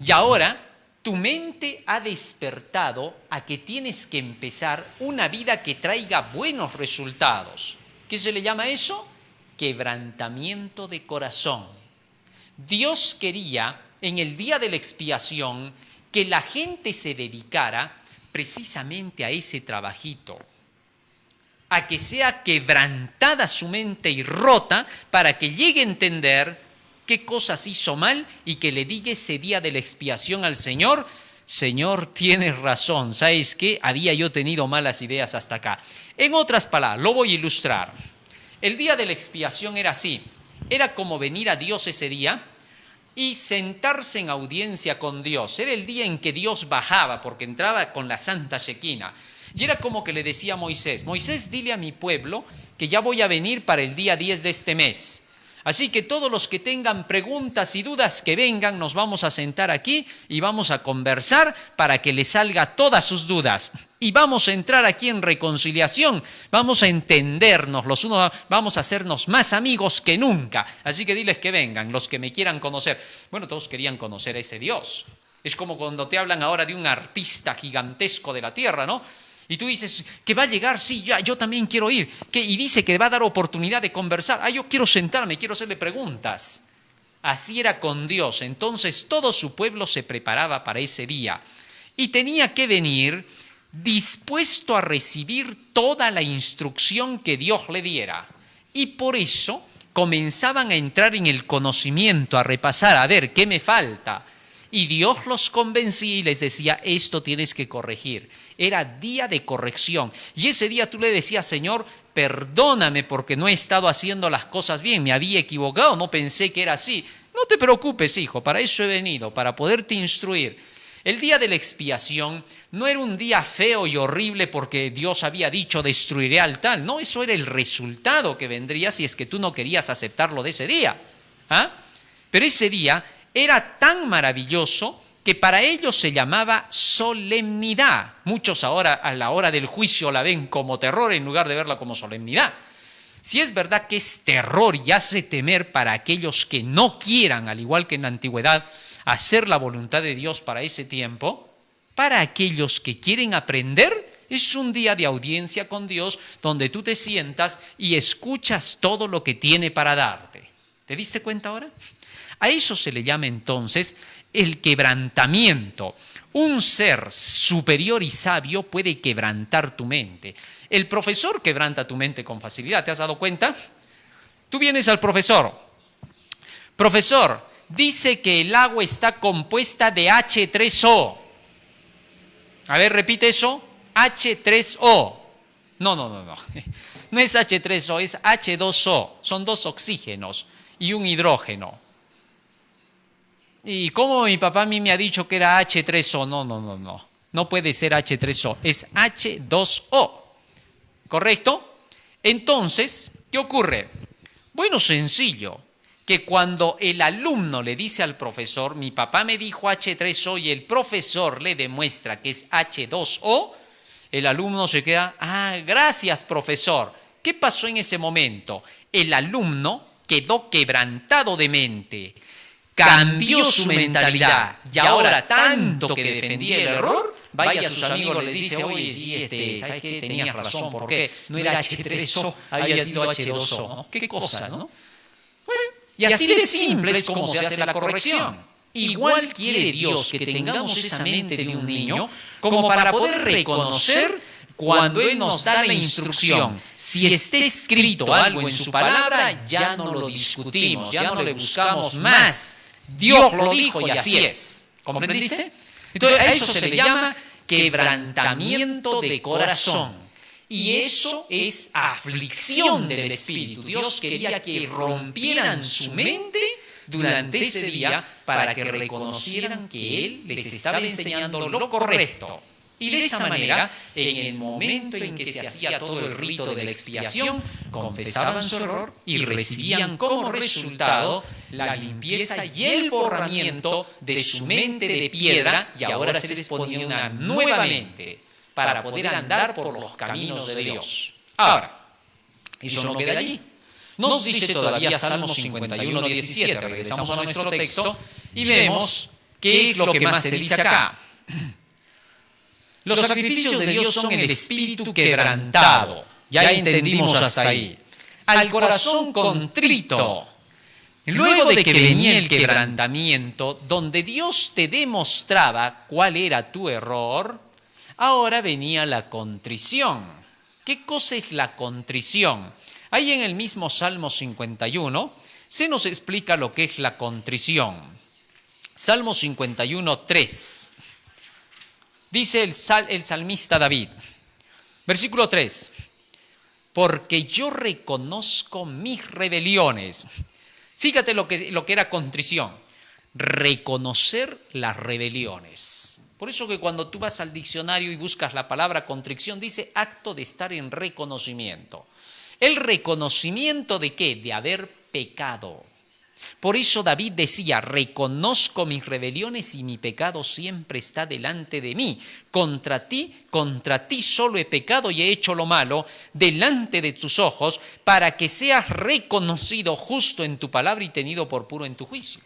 Y ahora tu mente ha despertado a que tienes que empezar una vida que traiga buenos resultados. ¿Qué se le llama eso? Quebrantamiento de corazón. Dios quería en el día de la expiación que la gente se dedicara precisamente a ese trabajito, a que sea quebrantada su mente y rota para que llegue a entender qué cosas hizo mal y que le diga ese día de la expiación al Señor, Señor, tienes razón, ¿sabes qué? Había yo tenido malas ideas hasta acá. En otras palabras, lo voy a ilustrar. El día de la expiación era así, era como venir a Dios ese día y sentarse en audiencia con Dios. Era el día en que Dios bajaba, porque entraba con la Santa Shequina. Y era como que le decía a Moisés, Moisés, dile a mi pueblo que ya voy a venir para el día 10 de este mes. Así que todos los que tengan preguntas y dudas que vengan, nos vamos a sentar aquí y vamos a conversar para que les salga todas sus dudas. Y vamos a entrar aquí en reconciliación, vamos a entendernos los unos, vamos a hacernos más amigos que nunca. Así que diles que vengan, los que me quieran conocer. Bueno, todos querían conocer a ese Dios. Es como cuando te hablan ahora de un artista gigantesco de la tierra, ¿no? Y tú dices que va a llegar, sí, ya, yo también quiero ir. Y dice que va a dar oportunidad de conversar. Yo quiero sentarme, quiero hacerle preguntas. Así era con Dios. Entonces todo su pueblo se preparaba para ese día. Y tenía que venir dispuesto a recibir toda la instrucción que Dios le diera. Y por eso comenzaban a entrar en el conocimiento, a repasar, a ver, ¿qué me falta? Y Dios los convencía y les decía, esto tienes que corregir. Era día de corrección. Y ese día tú le decías, Señor, perdóname porque no he estado haciendo las cosas bien, me había equivocado, no pensé que era así. No te preocupes, hijo, para eso he venido, para poderte instruir. El día de la expiación no era un día feo y horrible porque Dios había dicho, destruiré al tal. No, eso era el resultado que vendría si es que tú no querías aceptarlo de ese día. Pero ese día era tan maravilloso que para ellos se llamaba solemnidad. Muchos ahora a la hora del juicio la ven como terror en lugar de verla como solemnidad. Si es verdad que es terror y hace temer para aquellos que no quieran, al igual que en la antigüedad, hacer la voluntad de Dios para ese tiempo, para aquellos que quieren aprender, es un día de audiencia con Dios donde tú te sientas y escuchas todo lo que tiene para darte. ¿Te diste cuenta ahora? A eso se le llama entonces el quebrantamiento. Un ser superior y sabio puede quebrantar tu mente. El profesor quebranta tu mente con facilidad, ¿te has dado cuenta? Tú vienes al profesor. Profesor, dice que el agua está compuesta de H3O. A ver, repite eso. H3O. No. No es H3O, es H2O. Son dos oxígenos y un hidrógeno. ¿Y cómo mi papá a mí me ha dicho que era H3O? No. No puede ser H3O, es H2O. ¿Correcto? Entonces, ¿qué ocurre? Bueno, sencillo, que cuando el alumno le dice al profesor, mi papá me dijo H3O y el profesor le demuestra que es H2O, el alumno se queda, gracias profesor. ¿Qué pasó en ese momento? El alumno quedó quebrantado de mente. Cambió su mentalidad y ahora tanto que defendía el error, vaya a sus amigos les dice, oye, sí, ¿sabes qué? Tenías razón, ¿por qué? No era H3O, había sido H2O, ¿no? ¿Qué cosa, no? Bueno, y así de simple es como se hace la corrección. Igual quiere Dios que tengamos esa mente de un niño como para poder reconocer cuando Él nos da la instrucción, si está escrito algo en su palabra, ya no lo discutimos, ya no le buscamos más. Dios lo dijo y así es. ¿Comprendiste? Entonces a eso se le llama quebrantamiento de corazón. Y eso es aflicción del espíritu. Dios quería que rompieran su mente durante ese día para que reconocieran que Él les estaba enseñando lo correcto. Y de esa manera, en el momento en que se hacía todo el rito de la expiación, confesaban su error y recibían como resultado la limpieza y el borramiento de su mente de piedra, y ahora se les ponía una nueva mente para poder andar por los caminos de Dios. Ahora, eso no queda allí. Nos dice todavía Salmos 51, 17. Regresamos a nuestro texto y vemos qué es lo que más se dice acá. Los sacrificios de Dios son el espíritu quebrantado. Ya entendimos hasta ahí. Al corazón contrito. Luego de que venía el quebrantamiento, donde Dios te demostraba cuál era tu error, ahora venía la contrición. ¿Qué cosa es la contrición? Ahí en el mismo Salmo 51 se nos explica lo que es la contrición. Salmo 51, 3. Dice el salmista David, versículo 3, porque yo reconozco mis rebeliones. Fíjate lo que era contrición, reconocer las rebeliones. Por eso que cuando tú vas al diccionario y buscas la palabra contrición, dice acto de estar en reconocimiento. ¿El reconocimiento de qué? De haber pecado. Por eso David decía, reconozco mis rebeliones y mi pecado siempre está delante de mí. Contra ti solo he pecado y he hecho lo malo delante de tus ojos para que seas reconocido justo en tu palabra y tenido por puro en tu juicio.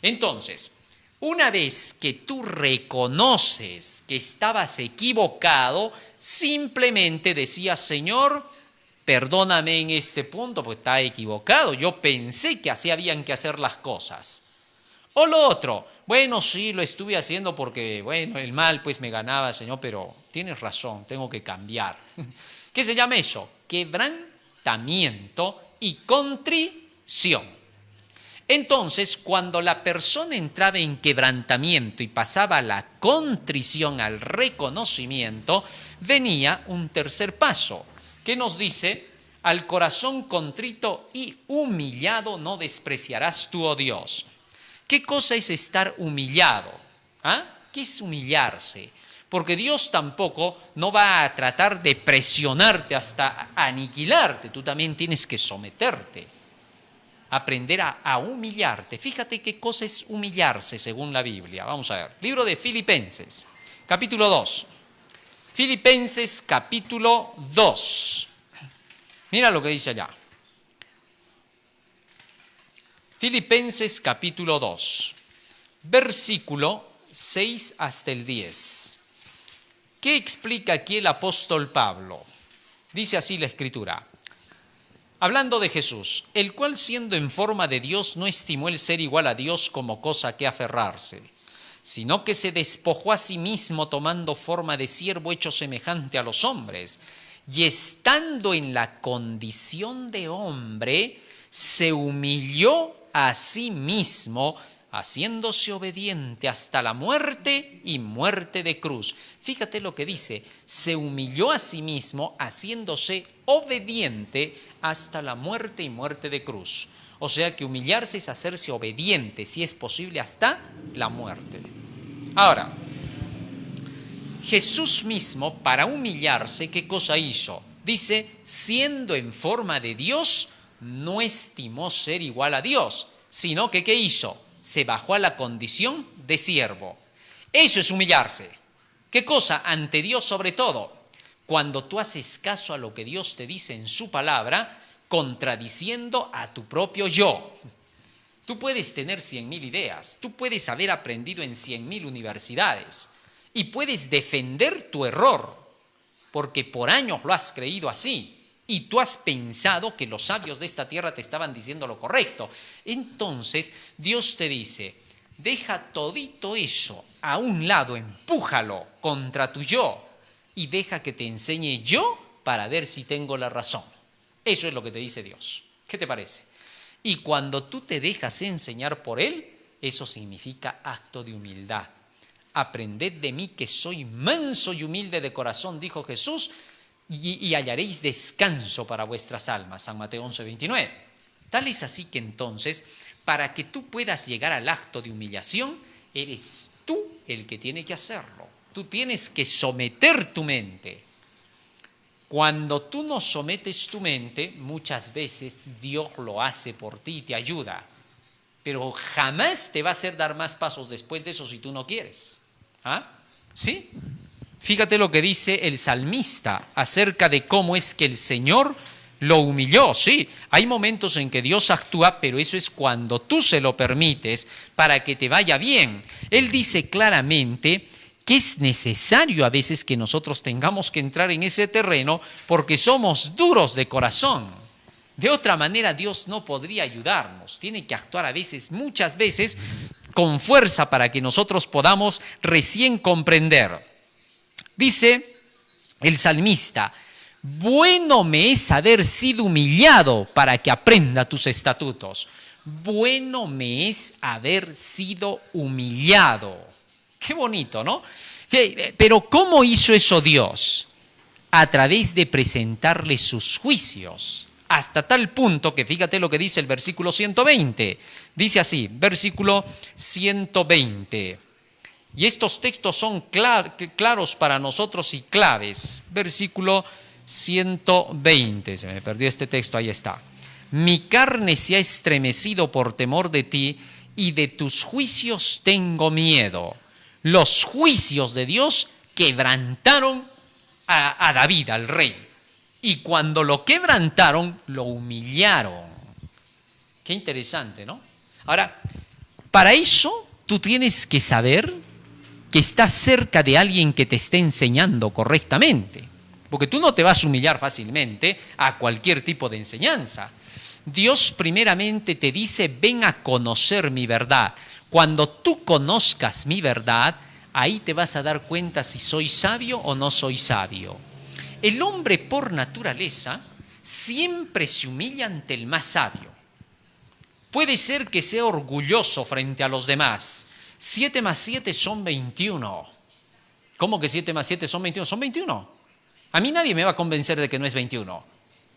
Entonces, una vez que tú reconoces que estabas equivocado, simplemente decías, Señor, perdóname en este punto porque está equivocado. Yo pensé que así habían que hacer las cosas. O lo otro, bueno, sí, lo estuve haciendo porque, bueno, el mal pues me ganaba, Señor, pero tienes razón, tengo que cambiar. ¿Qué se llama eso? Quebrantamiento y contrición. Entonces, cuando la persona entraba en quebrantamiento y pasaba a la contrición, al reconocimiento, venía un tercer paso. ¿Qué nos dice? Al corazón contrito y humillado no despreciarás tú, oh Dios. ¿Qué cosa es estar humillado? ¿Ah? ¿Qué es humillarse? Porque Dios tampoco no va a tratar de presionarte hasta aniquilarte. Tú también tienes que someterte, aprender a humillarte. Fíjate qué cosa es humillarse según la Biblia. Vamos a ver. Libro de Filipenses, capítulo 2. Filipenses capítulo 2. Mira lo que dice allá. Filipenses capítulo 2, versículo 6 hasta el 10. ¿Qué explica aquí el apóstol Pablo? Dice así la Escritura. Hablando de Jesús, el cual siendo en forma de Dios no estimó el ser igual a Dios como cosa que aferrarse, sino que se despojó a sí mismo tomando forma de siervo hecho semejante a los hombres, y estando en la condición de hombre, se humilló a sí mismo, haciéndose obediente hasta la muerte y muerte de cruz. Fíjate lo que dice, se humilló a sí mismo, haciéndose obediente hasta la muerte y muerte de cruz. O sea que humillarse es hacerse obediente, si es posible, hasta la muerte. Ahora, Jesús mismo, para humillarse, ¿qué cosa hizo? Dice, siendo en forma de Dios, no estimó ser igual a Dios, sino que ¿qué hizo? Se bajó a la condición de siervo. Eso es humillarse. ¿Qué cosa? Ante Dios sobre todo. Cuando tú haces caso a lo que Dios te dice en su palabra, contradiciendo a tu propio yo. Tú puedes tener 100.000 ideas, tú puedes haber aprendido en 100.000 universidades y puedes defender tu error porque por años lo has creído así y tú has pensado que los sabios de esta tierra te estaban diciendo lo correcto. Entonces Dios te dice, deja todito eso a un lado, empújalo contra tu yo y deja que te enseñe yo para ver si tengo la razón. Eso es lo que te dice Dios. ¿Qué te parece? Y cuando tú te dejas enseñar por Él, eso significa acto de humildad. Aprended de mí que soy manso y humilde de corazón, dijo Jesús, y hallaréis descanso para vuestras almas. San Mateo 11:29. Tal es así que entonces, para que tú puedas llegar al acto de humillación, eres tú el que tiene que hacerlo. Tú tienes que someter tu mente. Cuando tú no sometes tu mente, muchas veces Dios lo hace por ti y te ayuda. Pero jamás te va a hacer dar más pasos después de eso si tú no quieres. ¿Ah? ¿Sí? Fíjate lo que dice el salmista acerca de cómo es que el Señor lo humilló. Sí, hay momentos en que Dios actúa, pero eso es cuando tú se lo permites para que te vaya bien. Él dice claramente que es necesario a veces que nosotros tengamos que entrar en ese terreno porque somos duros de corazón. De otra manera Dios no podría ayudarnos. Tiene que actuar a veces, muchas veces, con fuerza para que nosotros podamos recién comprender. Dice el salmista, bueno me es haber sido humillado para que aprenda tus estatutos. Bueno me es haber sido humillado. Qué bonito, ¿no? Pero ¿cómo hizo eso Dios? A través de presentarle sus juicios. Hasta tal punto que fíjate lo que dice el versículo 120. Dice así, versículo 120. Y estos textos son claros para nosotros y claves. Versículo 120. Se me perdió este texto, ahí está. Mi carne se ha estremecido por temor de ti y de tus juicios tengo miedo. Los juicios de Dios quebrantaron a David, al rey. Y cuando lo quebrantaron, lo humillaron. Qué interesante, ¿no? Ahora, para eso tú tienes que saber que estás cerca de alguien que te esté enseñando correctamente. Porque tú no te vas a humillar fácilmente a cualquier tipo de enseñanza. Dios primeramente te dice, ven a conocer mi verdad. Cuando tú conozcas mi verdad, ahí te vas a dar cuenta si soy sabio o no soy sabio. El hombre por naturaleza siempre se humilla ante el más sabio. Puede ser que sea orgulloso frente a los demás. 7 más 7 son 21. ¿Cómo que 7 más 7 son 21? Son 21. A mí nadie me va a convencer de que no es 21.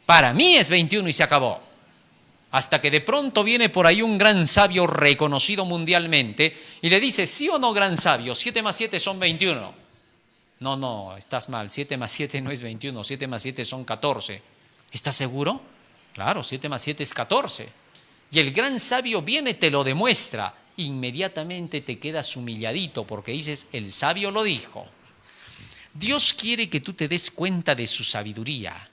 Para mí es 21 y se acabó. Hasta que de pronto viene por ahí un gran sabio reconocido mundialmente y le dice, ¿sí o no, gran sabio? 7 más 7 son 21. No, estás mal. 7 más 7 no es 21. 7 más 7 son 14. ¿Estás seguro? Claro, 7 más 7 es 14. Y el gran sabio viene, te lo demuestra. Inmediatamente te quedas humilladito porque dices, el sabio lo dijo. Dios quiere que tú te des cuenta de su sabiduría.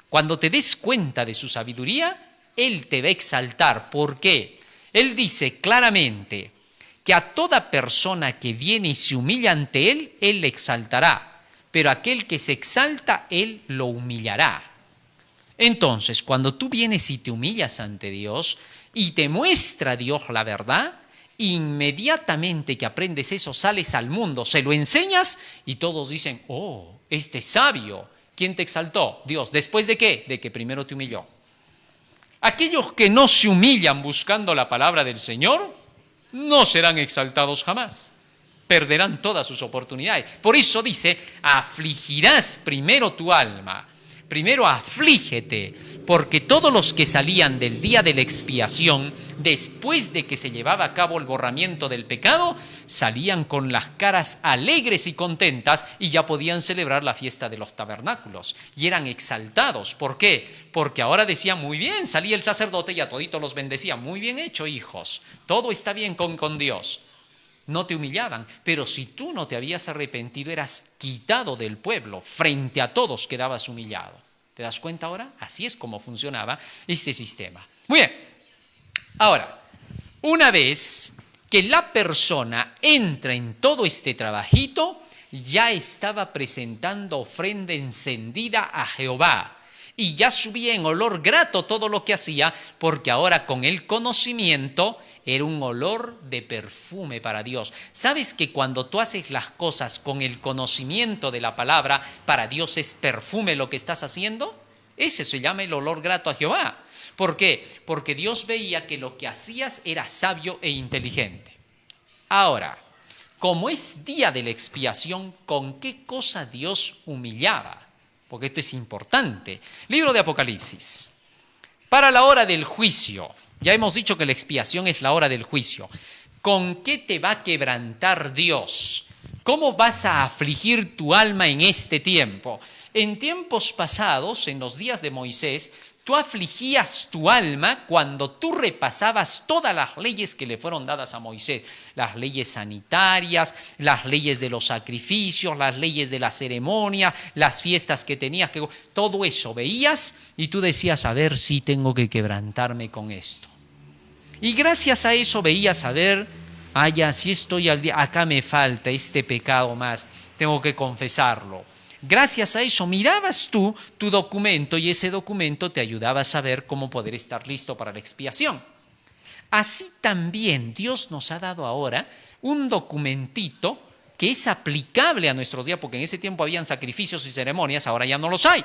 Cuando te des cuenta de su sabiduría, Él te va a exaltar. ¿Por qué? Él dice claramente que a toda persona que viene y se humilla ante Él, Él le exaltará. Pero aquel que se exalta, Él lo humillará. Entonces, cuando tú vienes y te humillas ante Dios y te muestra Dios la verdad, inmediatamente que aprendes eso, sales al mundo, se lo enseñas y todos dicen, oh, este es sabio. ¿Quién te exaltó? Dios. ¿Después de qué? De que primero te humilló. Aquellos que no se humillan buscando la palabra del Señor, no serán exaltados jamás. Perderán todas sus oportunidades. Por eso dice, afligirás primero tu alma. Primero aflígete, porque todos los que salían del día de la expiación, después de que se llevaba a cabo el borramiento del pecado, salían con las caras alegres y contentas y ya podían celebrar la fiesta de los tabernáculos. Y eran exaltados. ¿Por qué? Porque ahora decían, muy bien, salía el sacerdote y a toditos los bendecía. Muy bien hecho, hijos. Todo está bien con Dios. No te humillaban, pero si tú no te habías arrepentido, eras quitado del pueblo. Frente a todos quedabas humillado. ¿Te das cuenta ahora? Así es como funcionaba este sistema. Muy bien. Ahora, una vez que la persona entra en todo este trabajito, ya estaba presentando ofrenda encendida a Jehová. y ya subía en olor grato todo lo que hacía, porque ahora con el conocimiento era un olor de perfume para Dios. ¿Sabes que cuando tú haces las cosas con el conocimiento de la palabra, para Dios es perfume lo que estás haciendo? Ese se llama el olor grato a Jehová. ¿Por qué? Porque Dios veía que lo que hacías era sabio e inteligente. Ahora, como es día de la expiación, ¿con qué cosa Dios humillaba? Porque esto es importante. Libro de Apocalipsis. Para la hora del juicio, ya hemos dicho que la expiación es la hora del juicio. ¿Con qué te va a quebrantar Dios? ¿Cómo vas a afligir tu alma en este tiempo? En tiempos pasados, en los días de Moisés, tú afligías tu alma cuando tú repasabas todas las leyes que le fueron dadas a Moisés. Las leyes sanitarias, las leyes de los sacrificios, las leyes de la ceremonia, las fiestas que tenías que... Todo eso veías y tú decías, a ver si tengo que quebrantarme con esto. Y gracias a eso veías, a ver, ya si estoy al día, acá me falta este pecado más, tengo que confesarlo. Gracias a eso mirabas tú tu documento y ese documento te ayudaba a saber cómo poder estar listo para la expiación. Así también Dios nos ha dado ahora un documentito que es aplicable a nuestros días, porque en ese tiempo habían sacrificios y ceremonias, ahora ya no los hay.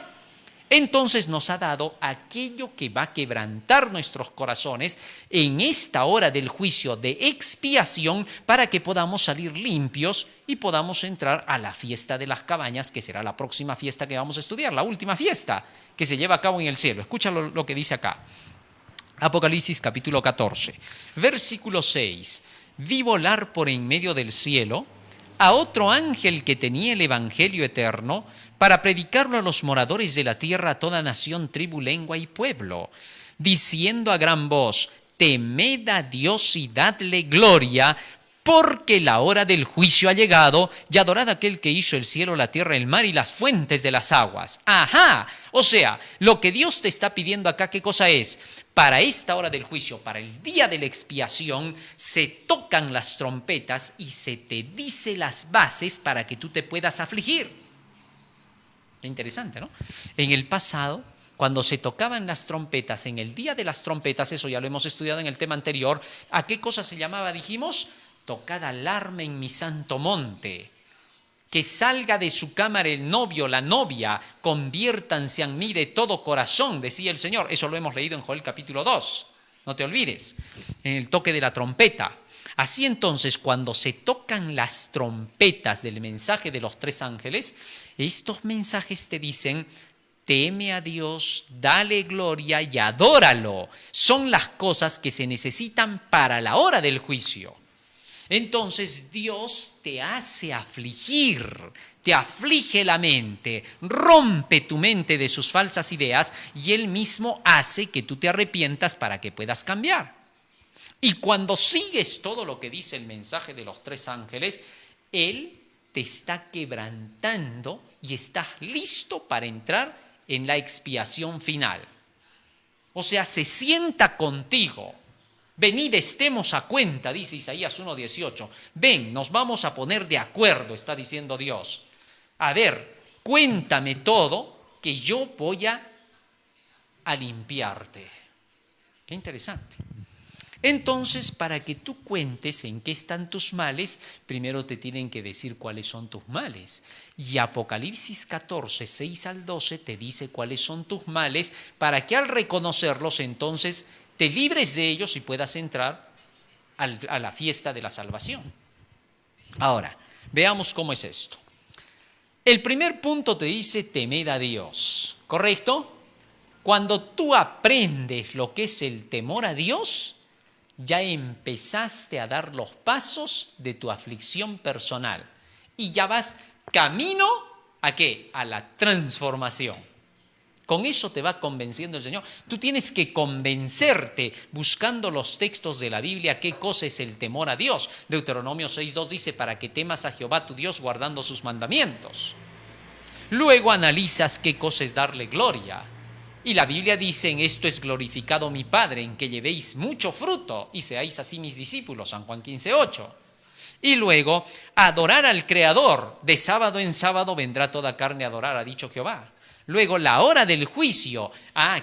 Entonces nos ha dado aquello que va a quebrantar nuestros corazones en esta hora del juicio de expiación para que podamos salir limpios y podamos entrar a la fiesta de las cabañas, que será la próxima fiesta que vamos a estudiar, la última fiesta que se lleva a cabo en el cielo. Escucha lo que dice acá. Apocalipsis capítulo 14, versículo 6. Vi volar por en medio del cielo a otro ángel que tenía el evangelio eterno para predicarlo a los moradores de la tierra, a toda nación, tribu, lengua y pueblo, diciendo a gran voz, temed a Dios y dadle gloria, porque la hora del juicio ha llegado, y adorad a aquel que hizo el cielo, la tierra, el mar y las fuentes de las aguas. ¡Ajá! O sea, lo que Dios te está pidiendo acá, ¿qué cosa es? Para esta hora del juicio, para el día de la expiación, se tocan las trompetas y se te dice las bases para que tú te puedas afligir. Qué interesante, ¿no? En el pasado, cuando se tocaban las trompetas, en el día de las trompetas, eso ya lo hemos estudiado en el tema anterior, ¿a qué cosa se llamaba? Dijimos, tocad alarma en mi santo monte. Que salga de su cámara el novio, la novia, conviértanse en mí de todo corazón, decía el Señor. Eso lo hemos leído en Joel capítulo 2, no te olvides, en el toque de la trompeta. Así entonces, cuando se tocan las trompetas del mensaje de los tres ángeles, estos mensajes te dicen, teme a Dios, dale gloria y adóralo. Son las cosas que se necesitan para la hora del juicio. Entonces Dios te hace afligir, te aflige la mente, rompe tu mente de sus falsas ideas y Él mismo hace que tú te arrepientas para que puedas cambiar. Y cuando sigues todo lo que dice el mensaje de los tres ángeles, Él te está quebrantando y estás listo para entrar en la expiación final. O sea, se sienta contigo. Venid, estemos a cuenta, dice Isaías 1:18. Ven, nos vamos a poner de acuerdo, está diciendo Dios. A ver, cuéntame todo, que yo voy a limpiarte. Qué interesante. Entonces, para que tú cuentes en qué están tus males, primero te tienen que decir cuáles son tus males. Y Apocalipsis 14, 6 al 12 te dice cuáles son tus males, para que al reconocerlos entonces te libres de ellos y puedas entrar a la fiesta de la salvación. Ahora, veamos cómo es esto. El primer punto te dice temed a Dios, ¿correcto? Cuando tú aprendes lo que es el temor a Dios, ya empezaste a dar los pasos de tu aflicción personal y ya vas camino ¿a qué? A la transformación. Con eso te va convenciendo el Señor. Tú tienes que convencerte buscando los textos de la Biblia qué cosa es el temor a Dios. Deuteronomio 6:2 dice, para que temas a Jehová tu Dios guardando sus mandamientos. Luego analizas qué cosa es darle gloria. Y la Biblia dice, en esto es glorificado mi Padre, en que llevéis mucho fruto y seáis así mis discípulos, San Juan 15:8. Y luego, adorar al Creador. De sábado en sábado vendrá toda carne a adorar, ha dicho Jehová. Luego, la hora del juicio.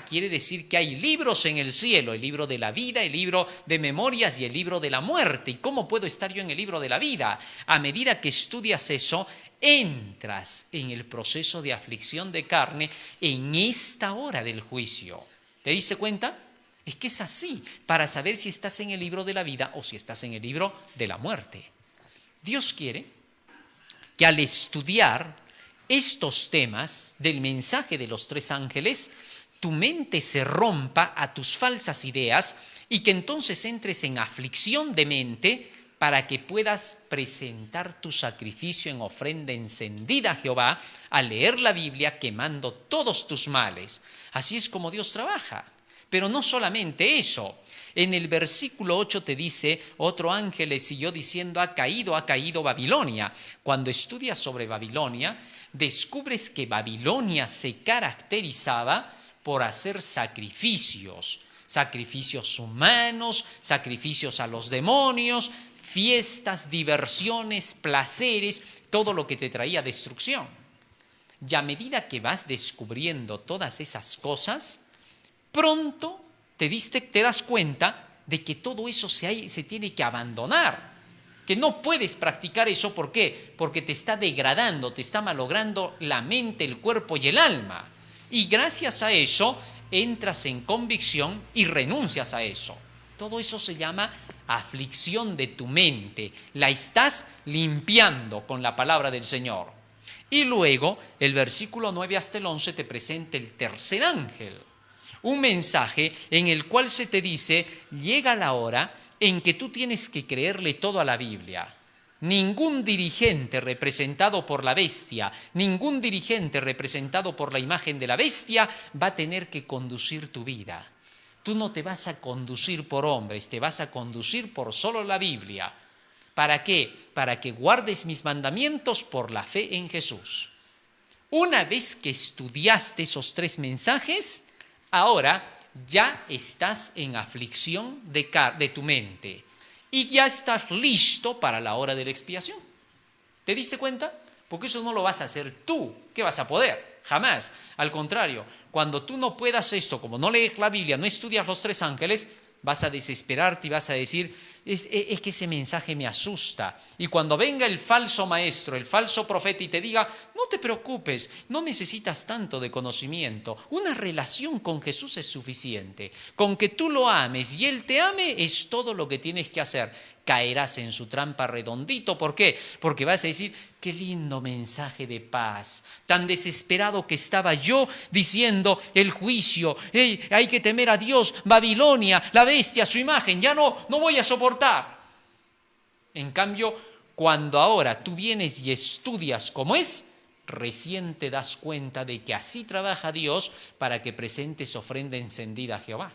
Quiere decir que hay libros en el cielo, el libro de la vida, el libro de memorias y el libro de la muerte. ¿Y cómo puedo estar yo en el libro de la vida? A medida que estudias eso, entras en el proceso de aflicción de carne en esta hora del juicio. ¿Te diste cuenta? Es que es así, para saber si estás en el libro de la vida o si estás en el libro de la muerte. Dios quiere que al estudiar estos temas del mensaje de los tres ángeles, tu mente se rompa a tus falsas ideas y que entonces entres en aflicción de mente para que puedas presentar tu sacrificio en ofrenda encendida a Jehová al leer la Biblia quemando todos tus males. Así es como Dios trabaja. Pero no solamente eso. En el versículo 8 te dice, otro ángel le siguió diciendo, ha caído Babilonia. Cuando estudias sobre Babilonia, descubres que Babilonia se caracterizaba por hacer sacrificios humanos, sacrificios a los demonios, fiestas, diversiones, placeres, todo lo que te traía destrucción. Y a medida que vas descubriendo todas esas cosas, pronto te das cuenta de que todo eso se tiene que abandonar, que no puedes practicar eso. ¿Por qué? Porque te está degradando, te está malogrando la mente, el cuerpo y el alma. Y gracias a eso entras en convicción y renuncias a eso. Todo eso se llama aflicción de tu mente. La estás limpiando con la palabra del Señor. Y luego el versículo 9 hasta el 11 te presenta el tercer ángel. Un mensaje en el cual se te dice, llega la hora en que tú tienes que creerle todo a la Biblia. Ningún dirigente representado por la bestia, ningún dirigente representado por la imagen de la bestia va a tener que conducir tu vida. Tú no te vas a conducir por hombres, te vas a conducir por solo la Biblia. ¿Para qué? Para que guardes mis mandamientos por la fe en Jesús. Una vez que estudiaste esos tres mensajes, ahora ya estás en aflicción de tu mente y ya estás listo para la hora de la expiación. ¿Te diste cuenta? Porque eso no lo vas a hacer tú. ¿Qué vas a poder? Jamás. Al contrario, cuando tú no puedas esto, como no lees la Biblia, no estudias los tres ángeles, vas a desesperarte y vas a decir, es que ese mensaje me asusta. Y cuando venga el falso maestro, el falso profeta y te diga, no te preocupes, no necesitas tanto de conocimiento. Una relación con Jesús es suficiente. Con que tú lo ames y Él te ame es todo lo que tienes que hacer. Caerás en su trampa redondito. ¿Por qué? Porque vas a decir, qué lindo mensaje de paz. Tan desesperado que estaba yo diciendo el juicio. Hey, hay que temer a Dios, Babilonia, la bestia, su imagen. Ya no voy a soportar. En cambio, cuando ahora tú vienes y estudias cómo es, recién te das cuenta de que así trabaja Dios para que presentes ofrenda encendida a Jehová.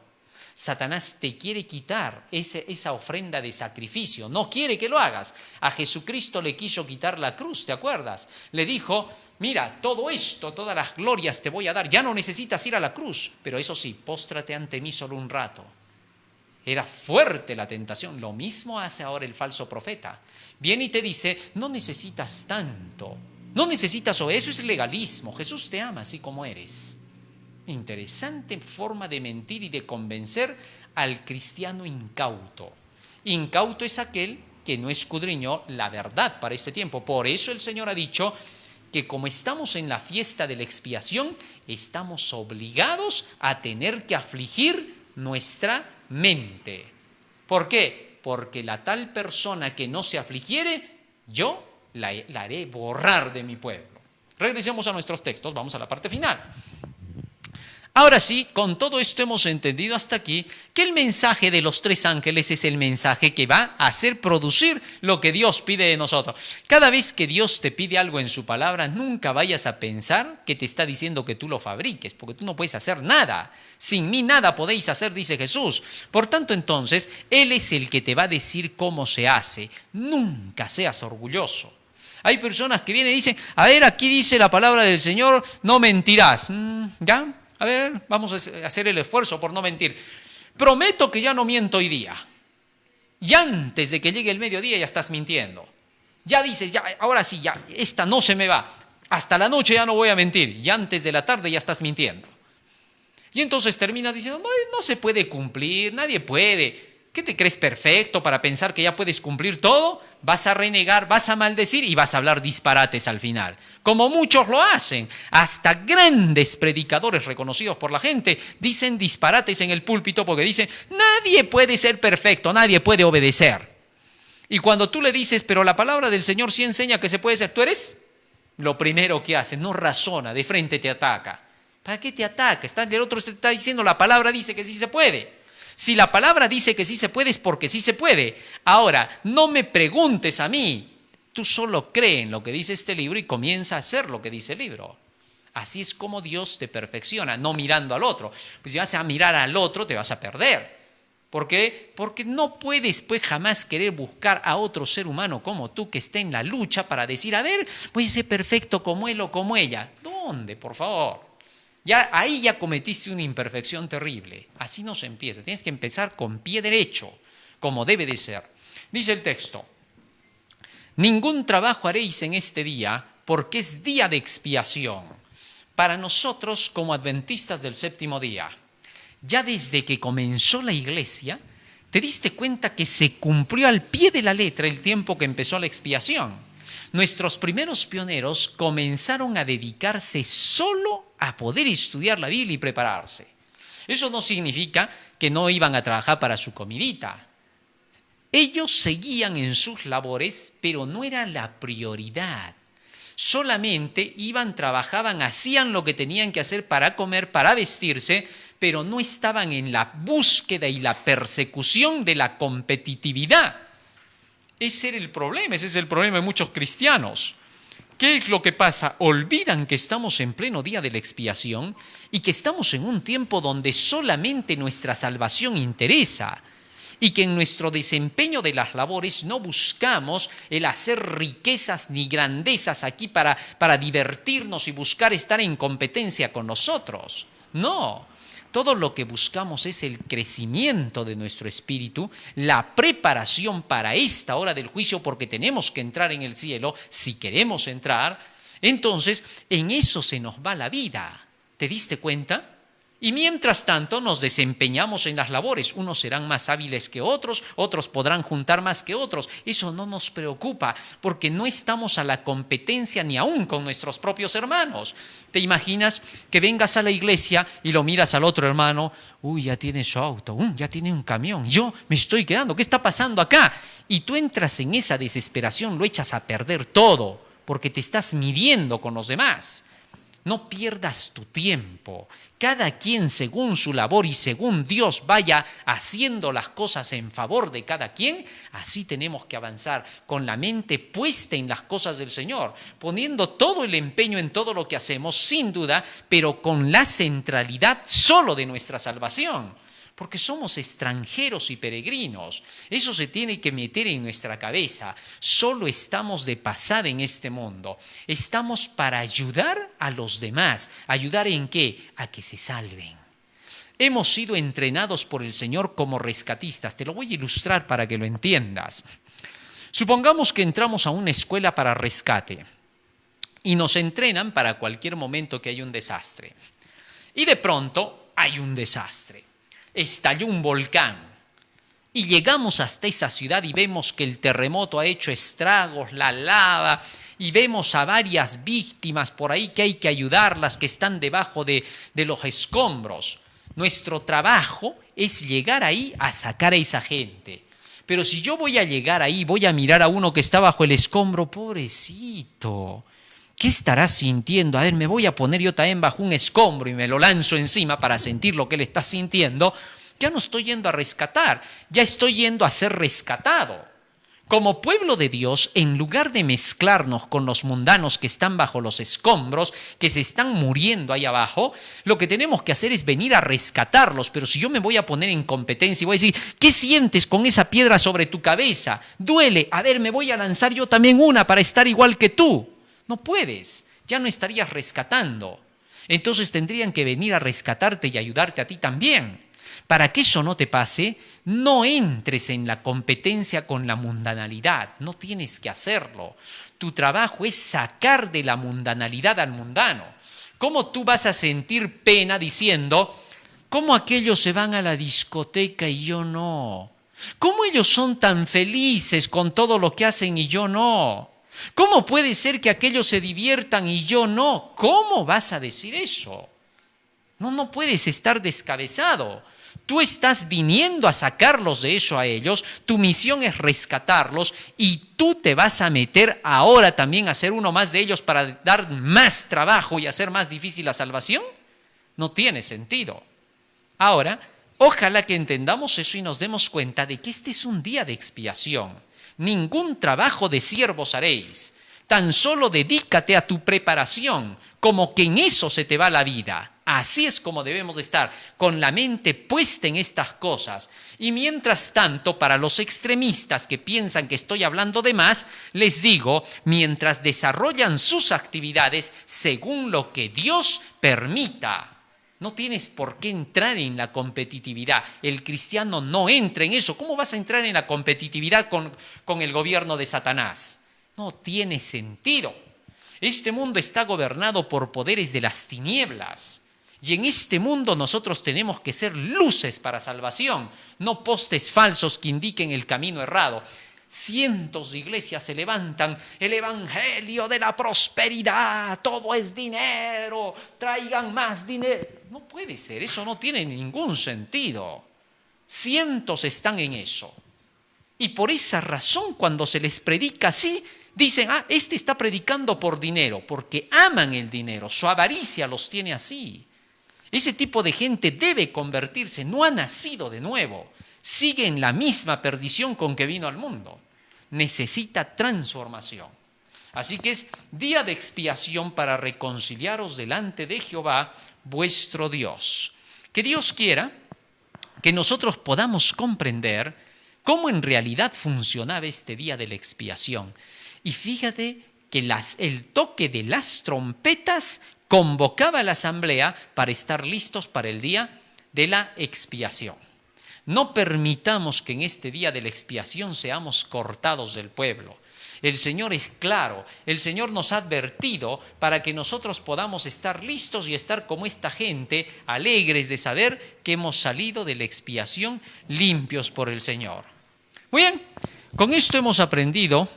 Satanás te quiere quitar esa ofrenda de sacrificio, no quiere que lo hagas. A Jesucristo le quiso quitar la cruz, ¿te acuerdas? Le dijo, mira, todo esto, todas las glorias te voy a dar, ya no necesitas ir a la cruz, pero eso sí, póstrate ante mí solo un rato. Era fuerte la tentación, lo mismo hace ahora el falso profeta. Viene y te dice, no necesitas tanto, no necesitas, o eso es legalismo, Jesús te ama así como eres. Interesante forma de mentir y de convencer al cristiano incauto. Incauto es aquel que no escudriñó la verdad para este tiempo. Por eso el Señor ha dicho que como estamos en la fiesta de la expiación, estamos obligados a tener que afligir nuestra mente. ¿Por qué? Porque la tal persona que no se afligiere, yo la haré borrar de mi pueblo. Regresemos a nuestros textos, vamos a la parte final. Ahora sí, con todo esto hemos entendido hasta aquí que el mensaje de los tres ángeles es el mensaje que va a hacer producir lo que Dios pide de nosotros. Cada vez que Dios te pide algo en su palabra, nunca vayas a pensar que te está diciendo que tú lo fabriques, porque tú no puedes hacer nada. Sin mí nada podéis hacer, dice Jesús. Por tanto, entonces, Él es el que te va a decir cómo se hace. Nunca seas orgulloso. Hay personas que vienen y dicen, a ver, aquí dice la palabra del Señor, no mentirás. ¿Ya? A ver, vamos a hacer el esfuerzo por no mentir. Prometo que ya no miento hoy día. Y antes de que llegue el mediodía ya estás mintiendo. Ya dices, ya, ahora sí, ya, esta no se me va. Hasta la noche ya no voy a mentir, y antes de la tarde ya estás mintiendo. Y entonces terminas diciendo, no, no se puede cumplir, nadie puede. ¿Qué te crees perfecto para pensar que ya puedes cumplir todo? Vas a renegar, vas a maldecir y vas a hablar disparates al final. Como muchos lo hacen. Hasta grandes predicadores reconocidos por la gente dicen disparates en el púlpito porque dicen, nadie puede ser perfecto, nadie puede obedecer. Y cuando tú le dices, pero la palabra del Señor sí enseña que se puede ser, tú eres lo primero que hace, no razona, de frente te ataca. ¿Para qué te ataca? El otro te está diciendo, la palabra dice que sí se puede. Si la palabra dice que sí se puede, es porque sí se puede. Ahora, no me preguntes a mí. Tú solo cree en lo que dice este libro y comienza a hacer lo que dice el libro. Así es como Dios te perfecciona, no mirando al otro. Pues si vas a mirar al otro, te vas a perder. ¿Por qué? Porque no puedes pues jamás querer buscar a otro ser humano como tú que esté en la lucha para decir, a ver, voy a ser perfecto como él o como ella. ¿Dónde, por favor? Ahí ya cometiste una imperfección terrible. Así no se empieza. Tienes que empezar con pie derecho, como debe de ser. Dice el texto, ningún trabajo haréis en este día, porque es día de expiación. Para nosotros, como adventistas del séptimo día, ya desde que comenzó la iglesia, te diste cuenta que se cumplió al pie de la letra el tiempo que empezó la expiación. Nuestros primeros pioneros comenzaron a dedicarse solo a poder estudiar la Biblia y prepararse. Eso no significa que no iban a trabajar para su comidita. Ellos seguían en sus labores, pero no era la prioridad. Solamente iban, trabajaban, hacían lo que tenían que hacer para comer, para vestirse, pero no estaban en la búsqueda y la persecución de la competitividad. Ese era el problema, ese es el problema de muchos cristianos. ¿Qué es lo que pasa? Olvidan que estamos en pleno día de la expiación y que estamos en un tiempo donde solamente nuestra salvación interesa y que en nuestro desempeño de las labores no buscamos el hacer riquezas ni grandezas aquí para divertirnos y buscar estar en competencia con nosotros. No. Todo lo que buscamos es el crecimiento de nuestro espíritu, la preparación para esta hora del juicio, porque tenemos que entrar en el cielo si queremos entrar. Entonces, en eso se nos va la vida. ¿Te diste cuenta? Y mientras tanto nos desempeñamos en las labores. Unos serán más hábiles que otros, otros podrán juntar más que otros. Eso no nos preocupa porque no estamos a la competencia ni aún con nuestros propios hermanos. ¿Te imaginas que vengas a la iglesia y lo miras al otro hermano? Uy, ya tiene su auto, ya tiene un camión, yo me estoy quedando, ¿qué está pasando acá? Y tú entras en esa desesperación, lo echas a perder todo porque te estás midiendo con los demás. No pierdas tu tiempo. Cada quien según su labor y según Dios vaya haciendo las cosas en favor de cada quien, así tenemos que avanzar con la mente puesta en las cosas del Señor, poniendo todo el empeño en todo lo que hacemos, sin duda, pero con la centralidad solo de nuestra salvación. Porque somos extranjeros y peregrinos. Eso se tiene que meter en nuestra cabeza. Solo estamos de pasada en este mundo. Estamos para ayudar a los demás. ¿Ayudar en qué? A que se salven. Hemos sido entrenados por el Señor como rescatistas. Te lo voy a ilustrar para que lo entiendas. Supongamos que entramos a una escuela para rescate y nos entrenan para cualquier momento que haya un desastre. Y de pronto hay un desastre. Estalló un volcán y llegamos hasta esa ciudad y vemos que el terremoto ha hecho estragos, la lava, y vemos a varias víctimas por ahí que hay que ayudarlas, que están debajo de los escombros. Nuestro trabajo es llegar ahí a sacar a esa gente. Pero si yo voy a llegar ahí, voy a mirar a uno que está bajo el escombro, pobrecito, ¿qué estará sintiendo? A ver, me voy a poner yo también bajo un escombro y me lo lanzo encima para sentir lo que él está sintiendo. Ya no estoy yendo a rescatar, ya estoy yendo a ser rescatado. Como pueblo de Dios, en lugar de mezclarnos con los mundanos que están bajo los escombros, que se están muriendo ahí abajo, lo que tenemos que hacer es venir a rescatarlos. Pero si yo me voy a poner en competencia y voy a decir, ¿qué sientes con esa piedra sobre tu cabeza? Duele, a ver, me voy a lanzar yo también una para estar igual que tú. No puedes, ya no estarías rescatando. Entonces tendrían que venir a rescatarte y ayudarte a ti también. Para que eso no te pase, no entres en la competencia con la mundanalidad. No tienes que hacerlo. Tu trabajo es sacar de la mundanalidad al mundano. ¿Cómo tú vas a sentir pena diciendo, cómo aquellos se van a la discoteca y yo no? ¿Cómo ellos son tan felices con todo lo que hacen y yo no? ¿Cómo puede ser que aquellos se diviertan y yo no? ¿Cómo vas a decir eso? No puedes estar descabezado. Tú estás viniendo a sacarlos de eso a ellos, tu misión es rescatarlos y tú te vas a meter ahora también a ser uno más de ellos para dar más trabajo y hacer más difícil la salvación. No tiene sentido. Ahora, ojalá que entendamos eso y nos demos cuenta de que este es un día de expiación. Ningún trabajo de siervos haréis. Tan solo dedícate a tu preparación, como que en eso se te va la vida. Así es como debemos de estar, con la mente puesta en estas cosas. Y mientras tanto, para los extremistas que piensan que estoy hablando de más, les digo, mientras desarrollan sus actividades según lo que Dios permita. No tienes por qué entrar en la competitividad. El cristiano no entra en eso. ¿Cómo vas a entrar en la competitividad con el gobierno de Satanás? No tiene sentido. Este mundo está gobernado por poderes de las tinieblas. Y en este mundo nosotros tenemos que ser luces para salvación, no postes falsos que indiquen el camino errado. Cientos de iglesias se levantan, el evangelio de la prosperidad, todo es dinero, traigan más dinero. No puede ser, eso no tiene ningún sentido. Cientos están en eso. Y por esa razón, cuando se les predica así, dicen, este está predicando por dinero, porque aman el dinero, su avaricia los tiene así. Ese tipo de gente debe convertirse, no ha nacido de nuevo, sigue en la misma perdición con que vino al mundo. Necesita transformación. Así que es día de expiación para reconciliaros delante de Jehová, vuestro Dios. Que Dios quiera que nosotros podamos comprender cómo en realidad funcionaba este día de la expiación. Y fíjate que el toque de las trompetas convocaba a la asamblea para estar listos para el día de la expiación. No permitamos que en este día de la expiación seamos cortados del pueblo. El Señor es claro, el Señor nos ha advertido para que nosotros podamos estar listos y estar como esta gente, alegres de saber que hemos salido de la expiación limpios por el Señor. Muy bien, con esto hemos aprendido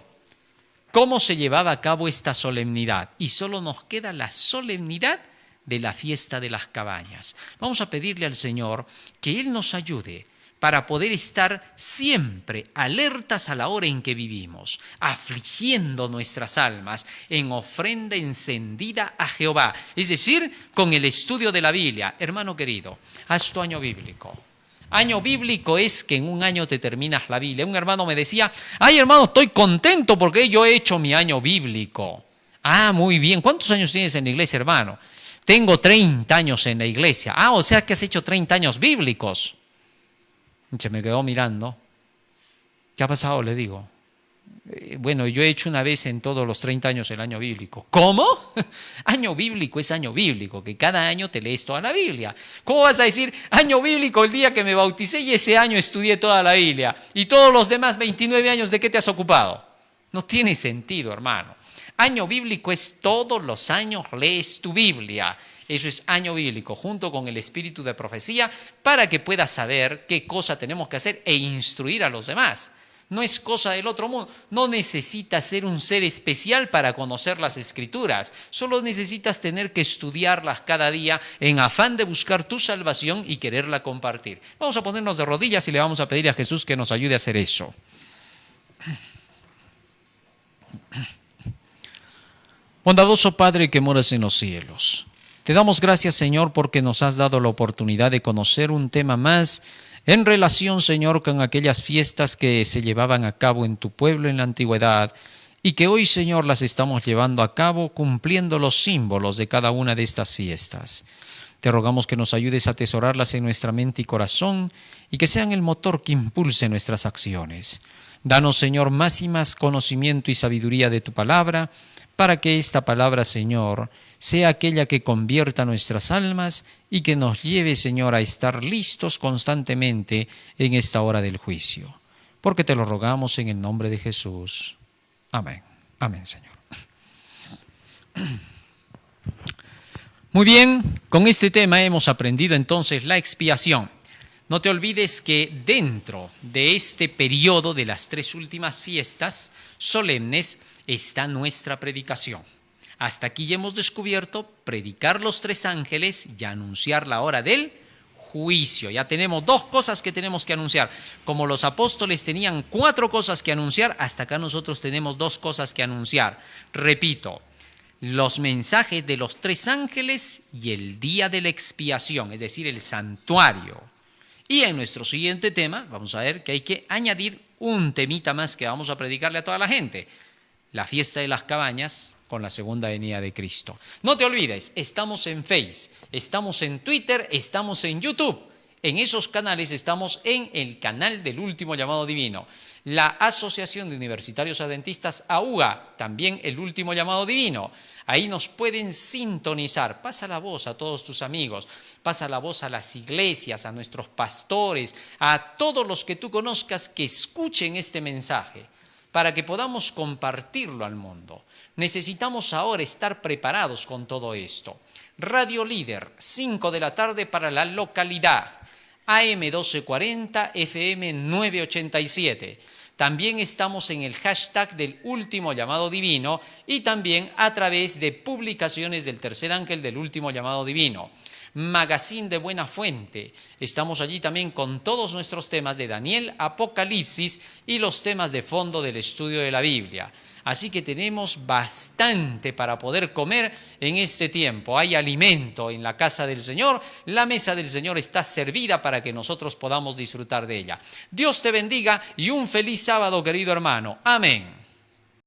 cómo se llevaba a cabo esta solemnidad y solo nos queda la solemnidad de la fiesta de las cabañas. Vamos a pedirle al Señor que Él nos ayude para poder estar siempre alertas a la hora en que vivimos, afligiendo nuestras almas en ofrenda encendida a Jehová, es decir, con el estudio de la Biblia. Hermano querido, haz tu año bíblico. Año bíblico es que en un año te terminas la Biblia. Un hermano me decía, ay hermano, estoy contento porque yo he hecho mi año bíblico. Muy bien. ¿Cuántos años tienes en la iglesia, hermano? Tengo 30 años en la iglesia. O sea que has hecho 30 años bíblicos. Se me quedó mirando. ¿Qué ha pasado? Le digo. Bueno, yo he hecho una vez en todos los 30 años el año bíblico. ¿Cómo? Año bíblico es año bíblico, que cada año te lees toda la Biblia. ¿Cómo vas a decir año bíblico el día que me bauticé y ese año estudié toda la Biblia? ¿Y todos los demás 29 años de qué te has ocupado? No tiene sentido, hermano. Año bíblico es todos los años lees tu Biblia. Eso es año bíblico, junto con el espíritu de profecía, para que puedas saber qué cosa tenemos que hacer e instruir a los demás. No es cosa del otro mundo. No necesitas ser un ser especial para conocer las Escrituras. Solo necesitas tener que estudiarlas cada día en afán de buscar tu salvación y quererla compartir. Vamos a ponernos de rodillas y le vamos a pedir a Jesús que nos ayude a hacer eso. Bondadoso Padre que moras en los cielos, te damos gracias, Señor, porque nos has dado la oportunidad de conocer un tema más en relación, Señor, con aquellas fiestas que se llevaban a cabo en tu pueblo en la antigüedad y que hoy, Señor, las estamos llevando a cabo cumpliendo los símbolos de cada una de estas fiestas. Te rogamos que nos ayudes a atesorarlas en nuestra mente y corazón y que sean el motor que impulse nuestras acciones. Danos, Señor, más y más conocimiento y sabiduría de tu palabra para que esta palabra, Señor, sea aquella que convierta nuestras almas y que nos lleve, Señor, a estar listos constantemente en esta hora del juicio. Porque te lo rogamos en el nombre de Jesús. Amén. Amén, Señor. Muy bien, con este tema hemos aprendido entonces la expiación. No te olvides que dentro de este periodo de las 3 últimas fiestas solemnes está nuestra predicación. Hasta aquí ya hemos descubierto predicar los 3 ángeles y anunciar la hora del juicio. Ya tenemos 2 cosas que tenemos que anunciar. Como los apóstoles tenían 4 cosas que anunciar, hasta acá nosotros tenemos 2 cosas que anunciar. Repito, los mensajes de los 3 ángeles y el día de la expiación, es decir, el santuario. Y en nuestro siguiente tema vamos a ver que hay que añadir un temita más que vamos a predicarle a toda la gente. La fiesta de las cabañas con la segunda venida de Cristo. No te olvides, estamos en Face, estamos en Twitter, estamos en YouTube. En esos canales estamos en el canal del Último Llamado Divino. La Asociación de Universitarios Adventistas AUGA, también el Último Llamado Divino. Ahí nos pueden sintonizar. Pasa la voz a todos tus amigos, pasa la voz a las iglesias, a nuestros pastores, a todos los que tú conozcas que escuchen este mensaje, para que podamos compartirlo al mundo. Necesitamos ahora estar preparados con todo esto. Radio Líder, 5 de la tarde para la localidad. AM 1240, FM 987. También estamos en el hashtag del Último Llamado Divino y también a través de publicaciones del Tercer Ángel del Último Llamado Divino. Magazine de Buena Fuente. Estamos allí también con todos nuestros temas de Daniel, Apocalipsis y los temas de fondo del estudio de la Biblia. Así que tenemos bastante para poder comer en este tiempo. Hay alimento en la casa del Señor. La mesa del Señor está servida para que nosotros podamos disfrutar de ella. Dios te bendiga y un feliz sábado, querido hermano. Amén.